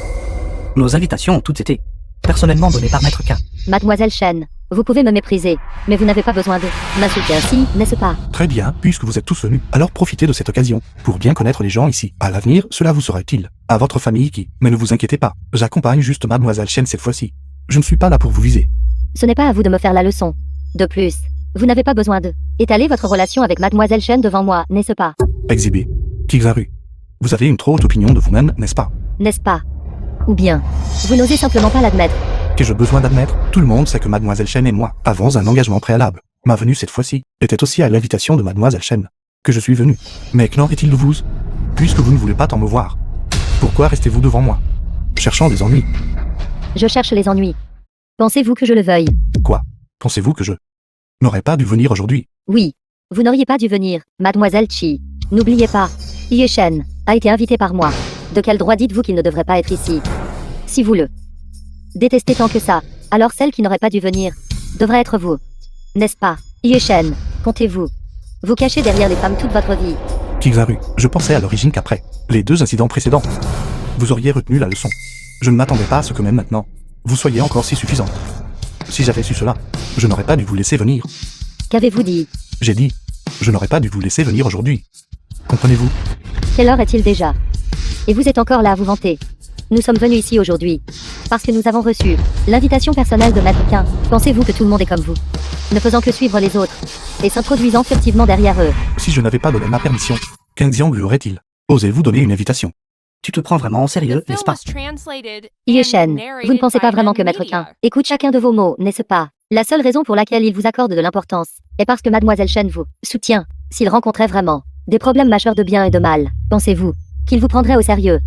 Nos invitations ont toutes été personnellement données par Maître K. Mademoiselle Shen, vous pouvez me mépriser, mais vous n'avez pas besoin de m'insulter ainsi, n'est-ce pas? Très bien, puisque vous êtes tous venus, alors profitez de cette occasion pour bien connaître les gens ici. À l'avenir, cela vous sera utile. À votre famille qui, mais ne vous inquiétez pas, j'accompagne juste Mademoiselle Shen cette fois-ci. Je ne suis pas là pour vous viser. Ce n'est pas à vous de me faire la leçon. De plus, vous n'avez pas besoin de étaler votre relation avec Mademoiselle Shen devant moi, n'est-ce pas? Exhibé. Kixaru. Vous avez une trop haute opinion de vous-même, n'est-ce pas? N'est-ce pas? Ou bien, vous n'osez simplement pas l'admettre. Qu'ai-je besoin d'admettre? Tout le monde sait que Mademoiselle Shen et moi avons un engagement préalable. Ma venue cette fois-ci était aussi à l'invitation de Mademoiselle Shen que je suis venu. Mais qu'en est-il de vous? Puisque vous ne voulez pas tant me voir, pourquoi restez-vous devant moi, cherchant des ennuis? Je cherche les ennuis. Pensez-vous que je le veuille? Quoi? Pensez-vous que je n'aurais pas dû venir aujourd'hui? Oui, vous n'auriez pas dû venir, Mademoiselle Chi. N'oubliez pas, Ye-Shen a été invité par moi. De quel droit dites-vous qu'il ne devrait pas être ici? Si vous le détestez tant que ça, alors celle qui n'aurait pas dû venir devrait être vous. N'est-ce pas? Ye-Shen, comptez-vous vous cachez derrière les femmes toute votre vie? Kixaru, je pensais à l'origine qu'après les 2 incidents précédents, vous auriez retenu la leçon. Je ne m'attendais pas à ce que même maintenant, vous soyez encore si suffisante. Si j'avais su cela, je n'aurais pas dû vous laisser venir. Qu'avez-vous dit? J'ai dit, je n'aurais pas dû vous laisser venir aujourd'hui. Comprenez-vous? Quelle heure est-il déjà? Et vous êtes encore là à vous vanter. Nous sommes venus ici aujourd'hui parce que nous avons reçu l'invitation personnelle de Maître Quin. Pensez-vous que tout le monde est comme vous, ne faisant que suivre les autres et s'introduisant furtivement derrière eux? Si je n'avais pas donné ma permission, qu'un Xiang lui aurait-il osé vous donner une invitation? Tu te prends vraiment au sérieux, The n'est-ce film pas? was translated Ye-Shen, and vous ne narrated pensez pas by vraiment que Ren Maître Media. Quin écoute chacun de vos mots, n'est-ce pas? La seule raison pour laquelle il vous accorde de l'importance est parce que Mademoiselle Shen vous soutient. S'il rencontrait vraiment des problèmes majeurs de bien et de mal, pensez-vous qu'il vous prendrait au sérieux?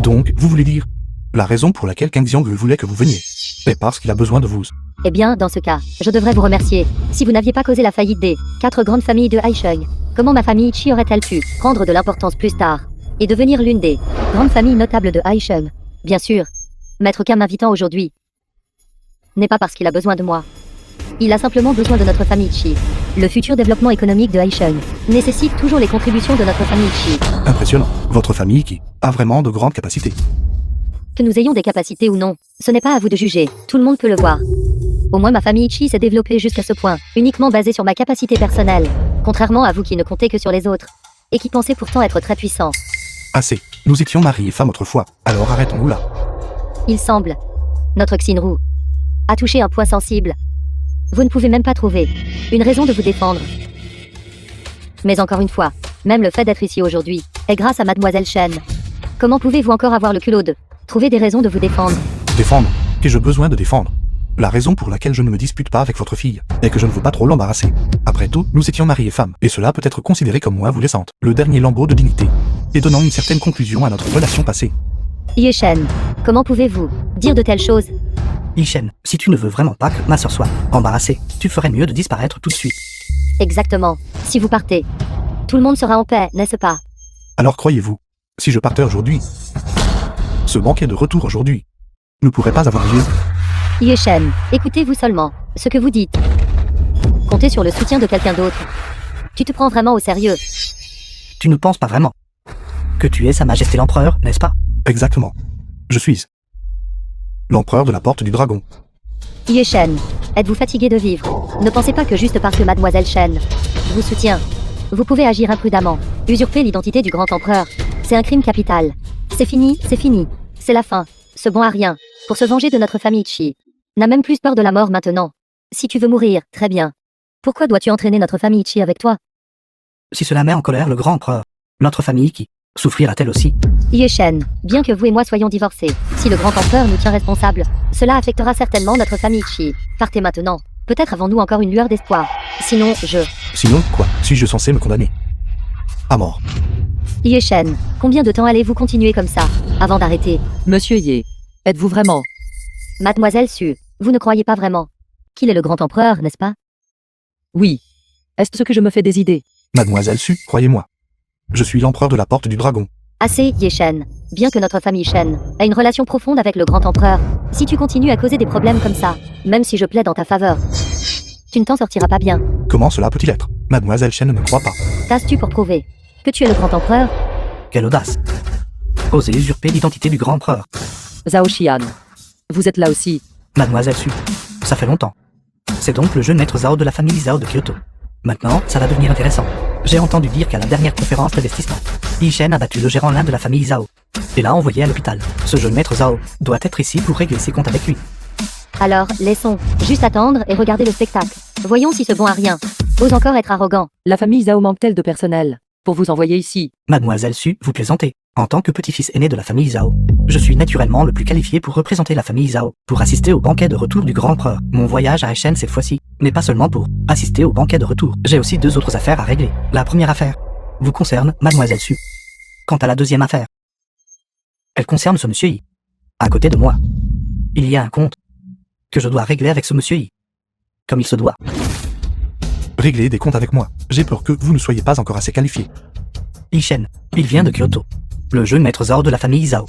Donc, vous voulez dire, la raison pour laquelle Kang Xiang voulait que vous veniez est parce qu'il a besoin de vous. Eh bien, dans ce cas, je devrais vous remercier. Si vous n'aviez pas causé la faillite des 4 grandes familles de Haisheng, comment ma famille Chi aurait-elle pu prendre de l'importance plus tard et devenir l'une des grandes familles notables de Haisheng? Bien sûr, Maître Quin m'invitant aujourd'hui n'est pas parce qu'il a besoin de moi. Il a simplement besoin de notre famille Chi. Le futur développement économique de Haisheng nécessite toujours les contributions de notre famille Chi. Impressionnant. Votre famille qui a vraiment de grandes capacités. Que nous ayons des capacités ou non, ce n'est pas à vous de juger, tout le monde peut le voir. Au moins ma famille Chi s'est développée jusqu'à ce point, uniquement basée sur ma capacité personnelle, contrairement à vous qui ne comptez que sur les autres, et qui pensez pourtant être très puissant. Assez. Nous étions mari et femme autrefois, alors arrêtons-nous là. Il semble, notre Xinru a touché un point sensible. Vous ne pouvez même pas trouver une raison de vous défendre. Mais encore une fois, même le fait d'être ici aujourd'hui est grâce à Mademoiselle Shen. Comment pouvez-vous encore avoir le culot de trouver des raisons de vous défendre? Défendre? Qu'ai-je besoin de défendre? La raison pour laquelle je ne me dispute pas avec votre fille est que je ne veux pas trop l'embarrasser. Après tout, nous étions mari et femme, et cela peut être considéré comme moi vous laissante, le dernier lambeau de dignité, et donnant une certaine conclusion à notre relation passée. Yeshen, comment pouvez-vous dire de telles choses? Ishen, si tu ne veux vraiment pas que ma sœur soit embarrassée, tu ferais mieux de disparaître tout de suite. Exactement. Si vous partez, tout le monde sera en paix, n'est-ce pas? Alors croyez-vous, si je partais aujourd'hui, ce banquet de retour aujourd'hui ne pourrait pas avoir lieu? Yeshen, écoutez-vous seulement ce que vous dites. Comptez sur le soutien de quelqu'un d'autre. Tu te prends vraiment au sérieux? Tu ne penses pas vraiment que tu es Sa Majesté l'Empereur, n'est-ce pas? Exactement. Je suis l'empereur de la Porte du Dragon. Yeshen, êtes-vous fatigué de vivre? Ne pensez pas que juste parce que Mademoiselle Shen vous soutient, vous pouvez agir imprudemment. Usurper l'identité du grand empereur, c'est un crime capital. C'est fini, c'est la fin. Ce bon à rien, pour se venger de notre famille Chi, n'a même plus peur de la mort maintenant. Si tu veux mourir, très bien. Pourquoi dois-tu entraîner notre famille Chi avec toi? Si cela met en colère le grand empereur, notre famille qui souffrira-t-elle aussi? Yeshen, bien que vous et moi soyons divorcés, si le grand empereur nous tient responsables, cela affectera certainement notre famille Chi. Partez maintenant. Peut-être avons-nous encore une lueur d'espoir. Sinon, Sinon, quoi, suis-je censé me condamner à mort? Yeshen, combien de temps allez-vous continuer comme ça, avant d'arrêter? Monsieur Ye, êtes-vous vraiment? Mademoiselle Su, vous ne croyez pas vraiment qu'il est le grand empereur, n'est-ce pas? Oui. Est-ce ce que je me fais des idées? Mademoiselle Su, croyez-moi. Je suis l'empereur de la Porte du Dragon. Assez, Yeshen. Bien que notre famille Shen ait une relation profonde avec le grand empereur, si tu continues à causer des problèmes comme ça, même si je plaide en ta faveur, tu ne t'en sortiras pas bien. Comment cela peut-il être? Mademoiselle Shen ne me croit pas. T'as-tu pour prouver que tu es le grand empereur? Quelle audace! Oser usurper l'identité du grand empereur. Zhao Xian. Vous êtes là aussi. Mademoiselle Su, ça fait longtemps. C'est donc le jeune maître Zhao de la famille Zhao de Kyoto. Maintenant, ça va devenir intéressant. J'ai entendu dire qu'à la dernière conférence d'investissement, Ishen a battu le gérant l'un de la famille Zhao et l'a envoyé à l'hôpital. Ce jeune maître Zhao doit être ici pour régler ses comptes avec lui. Alors, laissons juste attendre et regarder le spectacle. Voyons si ce bon à rien ose encore être arrogant. La famille Zhao manque-t-elle de personnel pour vous envoyer ici? Mademoiselle Su, vous plaisantez. En tant que petit-fils aîné de la famille Zhao, je suis naturellement le plus qualifié pour représenter la famille Zhao, pour assister au banquet de retour du grand empereur. Mon voyage à Echen cette fois-ci n'est pas seulement pour assister au banquet de retour. J'ai aussi deux autres affaires à régler. La première affaire vous concerne Mademoiselle Su. Quant à la deuxième affaire, elle concerne ce monsieur Yi. À côté de moi, il y a un compte que je dois régler avec ce monsieur Yi. Comme il se doit. Régler des comptes avec moi. J'ai peur que vous ne soyez pas encore assez qualifié. Ishen, il vient de Kyoto. Le jeune maître Zhao de la famille Zhao.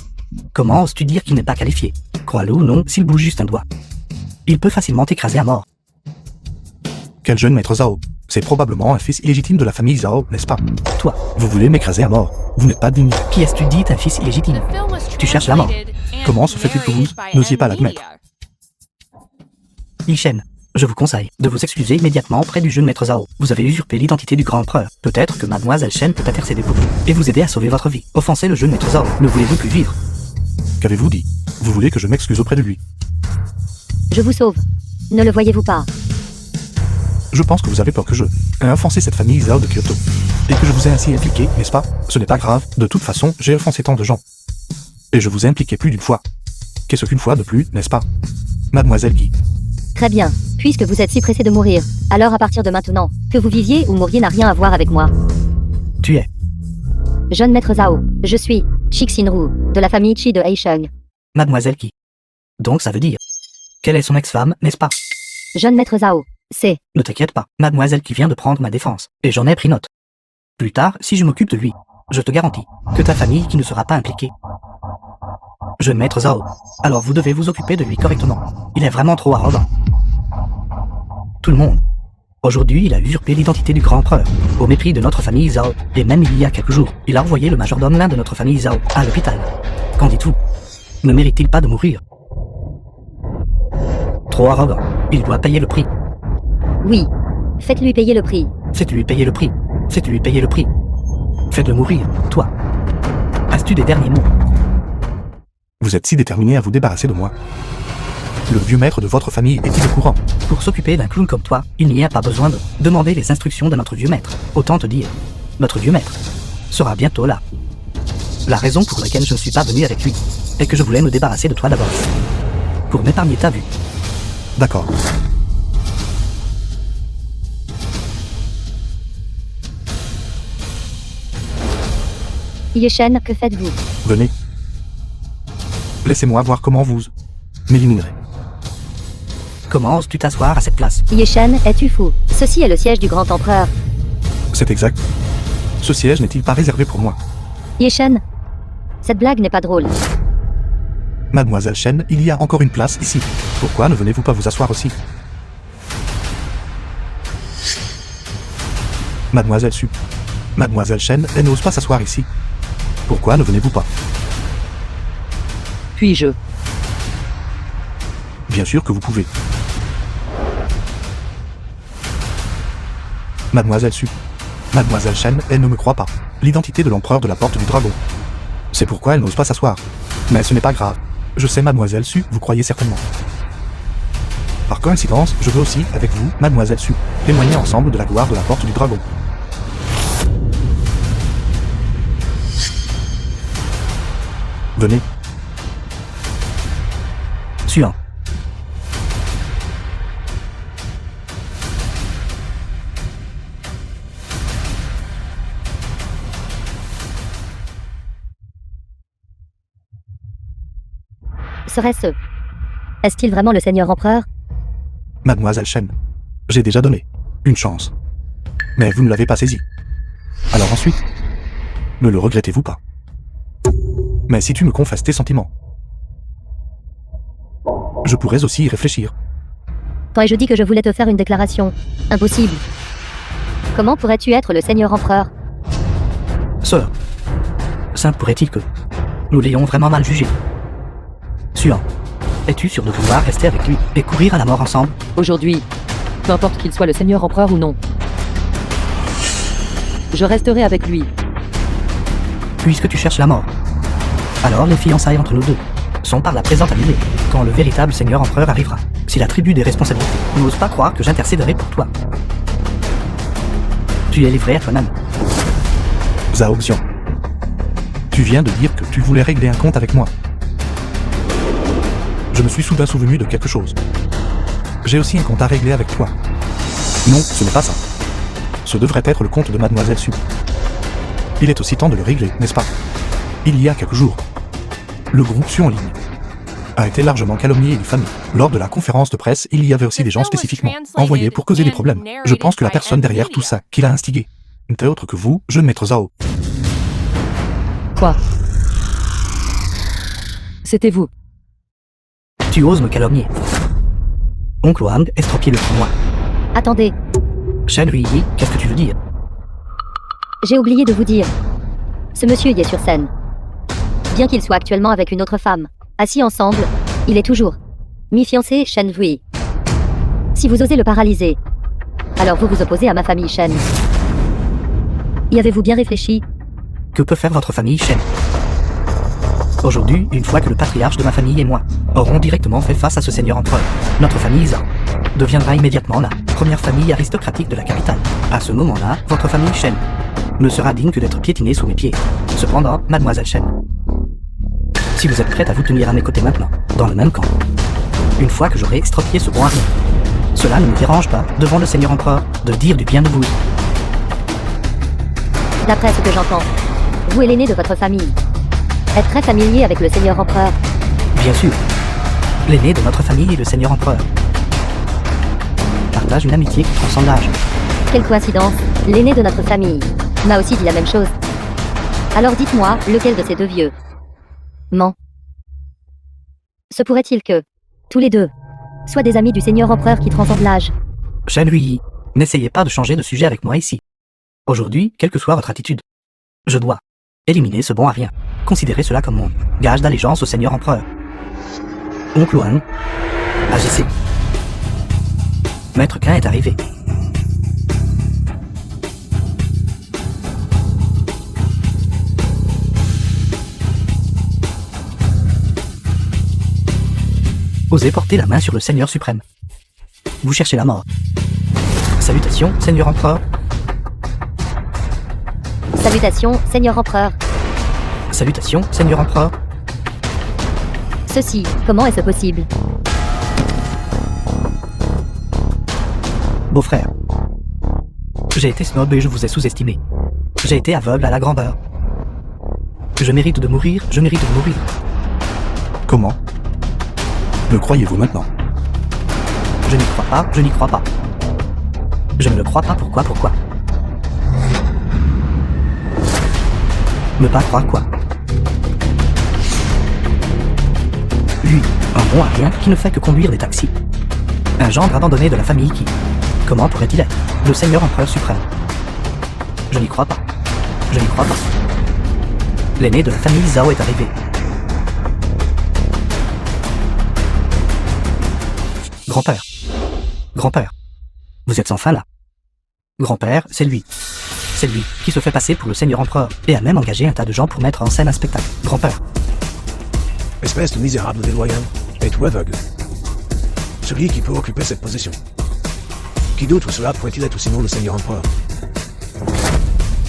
Comment oses-tu dire qu'il n'est pas qualifié? Crois-le ou non, s'il bouge juste un doigt, il peut facilement t'écraser à mort. Quel jeune maître Zhao? C'est probablement un fils illégitime de la famille Zhao, n'est-ce pas? Toi, Vous voulez m'écraser à mort. Vous n'êtes pas digne. qui est-ce que tu dis un fils illégitime? The film was Tu cherches la mort. translated and Comment se fait-il que vous narrated by n'osiez pas Anne l'admettre? Media. Ishen, je vous conseille de vous excuser immédiatement auprès du jeune maître Zhao. Vous avez usurpé l'identité du grand empereur. Peut-être que Mademoiselle Shen peut intercéder pour vous et vous aider à sauver votre vie. Offenser le jeune maître Zhao, ne voulez-vous plus vivre? Qu'avez-vous dit? Vous voulez que je m'excuse auprès de lui? Je vous sauve. Ne le voyez-vous pas? Je pense que vous avez peur que je ai offensé cette famille Zhao de Kyoto. Et que je vous ai ainsi impliqué, n'est-ce pas? Ce n'est pas grave. De toute façon, j'ai offensé tant de gens. Et je vous ai impliqué plus d'une fois. Qu'est-ce qu'une fois de plus, n'est-ce pas? Mademoiselle Guy. Très bien. Puisque vous êtes si pressé de mourir, alors à partir de maintenant, que vous viviez ou mouriez n'a rien à voir avec moi. Tu es Jeune maître Zhao, je suis Chixinru, de la famille Chi de Heisheng. Mademoiselle qui. Donc ça veut dire qu'elle est son ex-femme, n'est-ce pas? Jeune maître Zhao, c'est... Ne t'inquiète pas, Mademoiselle qui vient de prendre ma défense, et j'en ai pris note. Plus tard, si je m'occupe de lui, je te garantis que ta famille qui ne sera pas impliquée. Jeune maître Zhao, alors vous devez vous occuper de lui correctement. Il est vraiment trop arrogant. Tout le monde. Aujourd'hui, il a usurpé l'identité du grand empereur, au mépris de notre famille Zhao, et même il y a quelques jours, il a envoyé le majordome l'un de notre famille Zhao à l'hôpital. Qu'en dites-vous? Ne mérite-t-il pas de mourir? Trop arrogant, il doit payer le prix. Oui. Faites-lui payer le prix. Faites-lui payer le prix. Faites-lui payer le prix. Faites-le mourir, toi. As-tu des derniers mots? Vous êtes si déterminé à vous débarrasser de moi. Le vieux maître de votre famille est-il au courant? Pour s'occuper d'un clown comme toi, il n'y a pas besoin de demander les instructions de notre vieux maître. Autant te dire, notre vieux maître sera bientôt là. La raison pour laquelle je ne suis pas venu avec lui est que je voulais me débarrasser de toi d'abord. Pour m'épargner ta vue. D'accord. Yeshen, que faites-vous? Venez. Laissez-moi voir comment vous m'éliminerez. Comment oses-tu t'asseoir à cette place? Yeshen, es-tu fou? Ceci est le siège du grand empereur. C'est exact. Ce siège n'est-il pas réservé pour moi? Yeshen, cette blague n'est pas drôle. Mademoiselle Shen, il y a encore une place ici. Pourquoi ne venez-vous pas vous asseoir aussi? Mademoiselle Su. Mademoiselle Shen, elle n'ose pas s'asseoir ici. Pourquoi ne venez-vous pas? Puis-je? Bien sûr que vous pouvez. Mademoiselle Su. Mademoiselle Shen, elle ne me croit pas. L'identité de l'empereur de la porte du dragon. C'est pourquoi elle n'ose pas s'asseoir. Mais ce n'est pas grave. Je sais Mademoiselle Su, vous croyez certainement. Par coïncidence, je veux aussi, avec vous, Mademoiselle Su, témoigner ensemble de la gloire de la porte du dragon. Venez. Suant. Serait-ce... Est-il vraiment le Seigneur Empereur? Mademoiselle Shen, j'ai déjà donné une chance. Mais vous ne l'avez pas saisi. Alors ensuite, ne le regrettez-vous pas? Mais si tu me confesses tes sentiments, je pourrais aussi y réfléchir. Quand ai-je dit que je voulais te faire une déclaration? Impossible. Comment pourrais-tu être le Seigneur Empereur? Sœur, ça pourrait-il que nous l'ayons vraiment mal jugé? Suant. Es-tu sûr de vouloir rester avec lui et courir à la mort ensemble? Aujourd'hui, peu importe qu'il soit le Seigneur Empereur ou non, je resterai avec lui. Puisque tu cherches la mort, alors les fiançailles entre nous deux sont par la présente annulées quand le véritable Seigneur Empereur arrivera. Si la tribu des responsabilités n'ose pas croire que j'intercéderai pour toi, tu es livré à toi-même. Zhao Xian, tu viens de dire que tu voulais régler un compte avec moi. Je me suis soudain souvenu de quelque chose. J'ai aussi un compte à régler avec toi. Non, ce n'est pas ça. Ce devrait être le compte de Mademoiselle Su. Il est aussi temps de le régler, n'est-ce pas? Il y a quelques jours, le groupe Su en ligne a été largement calomnié et diffamé. Lors de la conférence de presse, il y avait aussi des gens spécifiquement envoyés pour causer des problèmes. Je pense que la personne derrière tout ça, qui l'a instigé, n'était autre que vous, jeune maître Zhao. Quoi? C'était vous. Tu oses me calomnier. Oncle Wang estropié le tournoi. Attendez, Shen Ruiyi, qu'est-ce que tu veux dire? j'ai oublié de vous dire. Ce monsieur y est sur scène. Bien qu'il soit actuellement avec une autre femme, assis ensemble, il est toujours mi-fiancé Shen Wei. Si vous osez le paralyser, alors vous vous opposez à ma famille Shen. Y avez-vous bien réfléchi? Que peut faire votre famille, Shen? Aujourd'hui, une fois que le patriarche de ma famille et moi aurons directement fait face à ce seigneur empereur, notre famille Zhao deviendra immédiatement la première famille aristocratique de la capitale. À ce moment-là, votre famille Shen ne sera digne que d'être piétinée sous mes pieds. Cependant, Mademoiselle Shen, si vous êtes prête à vous tenir à mes côtés maintenant, dans le même camp, une fois que j'aurai extropié ce bon harem, cela ne me dérange pas, devant le seigneur empereur, de dire du bien de vous. D'après ce que j'entends, vous et l'aîné de votre famille êtes très familier avec le Seigneur Empereur. Bien sûr, l'aîné de notre famille est le seigneur empereur. Partage une amitié qui transcende l'âge. Quelle coïncidence, l'aîné de notre famille m'a aussi dit la même chose. Alors dites-moi, lequel de ces deux vieux ment? Se pourrait-il que, tous les deux, soient des amis du Seigneur Empereur qui transcende l'âge? Shen Ruiyi, n'essayez pas de changer de sujet avec moi ici. Aujourd'hui, quelle que soit votre attitude, je dois éliminer ce bon à rien. Considérez cela comme mon gage d'allégeance au Seigneur Empereur. Oncle Wang, agissez. Maître Qin est arrivé. Osez porter la main sur le Seigneur suprême. Vous cherchez la mort. Salutations, Seigneur Empereur. Salutations, Seigneur Empereur. Salutations, Seigneur Empereur. Ceci, comment est-ce possible? beau-frère. J'ai été snob et je vous ai sous-estimé. J'ai été aveugle à la grandeur. Je mérite de mourir, je mérite de mourir. Comment? Le croyez-vous maintenant? Je n'y crois pas, je n'y crois pas. Je ne le crois pas, pourquoi? Ne pas croire quoi? Lui, un bon à rien qui ne fait que conduire des taxis. Un gendre abandonné de la famille qui... Comment pourrait-il être le seigneur empereur suprême? Je n'y crois pas. Je n'y crois pas. L'aîné de la famille Zhao est arrivé. Grand-père. Grand-père. Vous êtes enfin là. Grand-père, c'est lui. C'est lui qui se fait passer pour le seigneur empereur et a même engagé un tas de gens pour mettre en scène un spectacle. Grand-père. Espèce de misérable déloyal, es-tu aveugle? Celui qui peut occuper cette position. Qui d'autre cela pourrait-il être sinon le seigneur empereur?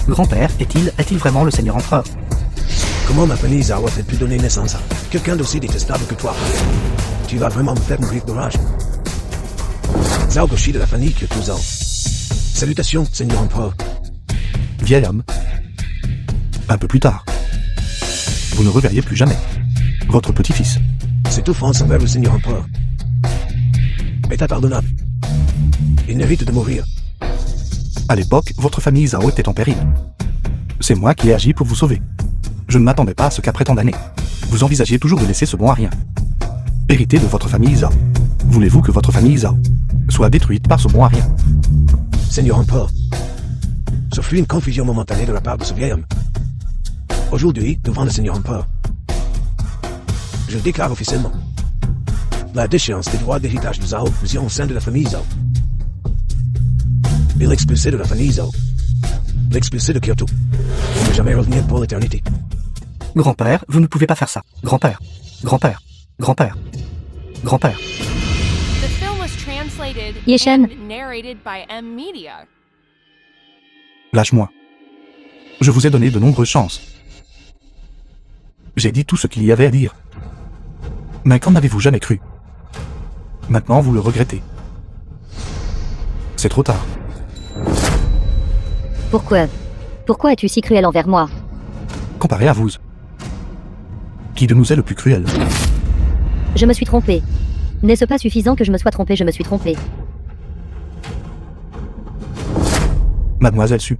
Grand-père, est-il vraiment le seigneur empereur? Comment ma famille Zhao a-t-elle pu donner naissance à quelqu'un d'aussi détestable que toi? Tu vas vraiment me faire mourir de rage. Zhao Goshi de la famille Kyoto Zhao. Salutations, seigneur empereur. Vieil homme. Un peu plus tard. Vous ne reverriez plus jamais votre petit-fils. Cette offense envers le seigneur empereur est impardonnable. Il mérite de mourir. À l'époque, votre famille Zhao était en péril. C'est moi qui ai agi pour vous sauver. Je ne m'attendais pas à ce qu'après tant d'années, vous envisagiez toujours de laisser ce bon à rien. Hérité de votre famille Zhao. Voulez-vous que votre famille Zhao soit détruite par ce bon à rien? Seigneur empereur, ce fut une confusion momentanée de la part de ce vieil homme. Aujourd'hui, devant le seigneur empereur, je déclare officiellement la déchéance des droits d'héritage de Zhao au sein de la famille Zhao. Et l'expulser de la famille Zhao. L'expulser de Kyoto. Pour ne jamais revenir pour l'éternité. Grand-père, vous ne pouvez pas faire ça. Grand-père. Grand-père. Grand-père. Grand-père. The film was translated Yeshen. and narrated by M Media. Lâche-moi. Je vous ai donné de nombreuses chances. J'ai dit tout ce qu'il y avait à dire. Mais qu'en avez-vous jamais cru? Maintenant, vous le regrettez. C'est trop tard. Pourquoi? Pourquoi es-tu si cruel envers moi? Comparé à vous. Qui de nous est le plus cruel? Je me suis trompé. N'est-ce pas suffisant que je me sois trompé? Je me suis trompé. Mademoiselle Su.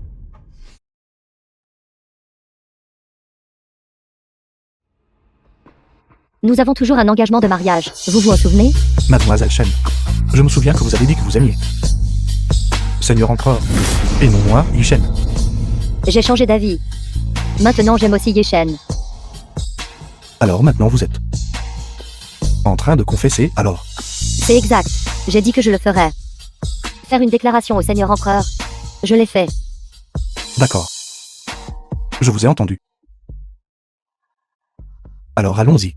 Nous avons toujours un engagement de mariage. Vous vous en souvenez? Mademoiselle Shen. Je me souviens que vous avez dit que vous aimiez. Seigneur empereur. Et non moi, Yishen. J'ai changé d'avis. Maintenant j'aime aussi Yeshen. Alors maintenant vous êtes en train de confesser, alors. C'est exact. J'ai dit que je le ferais. Faire une déclaration au seigneur empereur. Je l'ai fait. D'accord. Je vous ai entendu. Alors allons-y.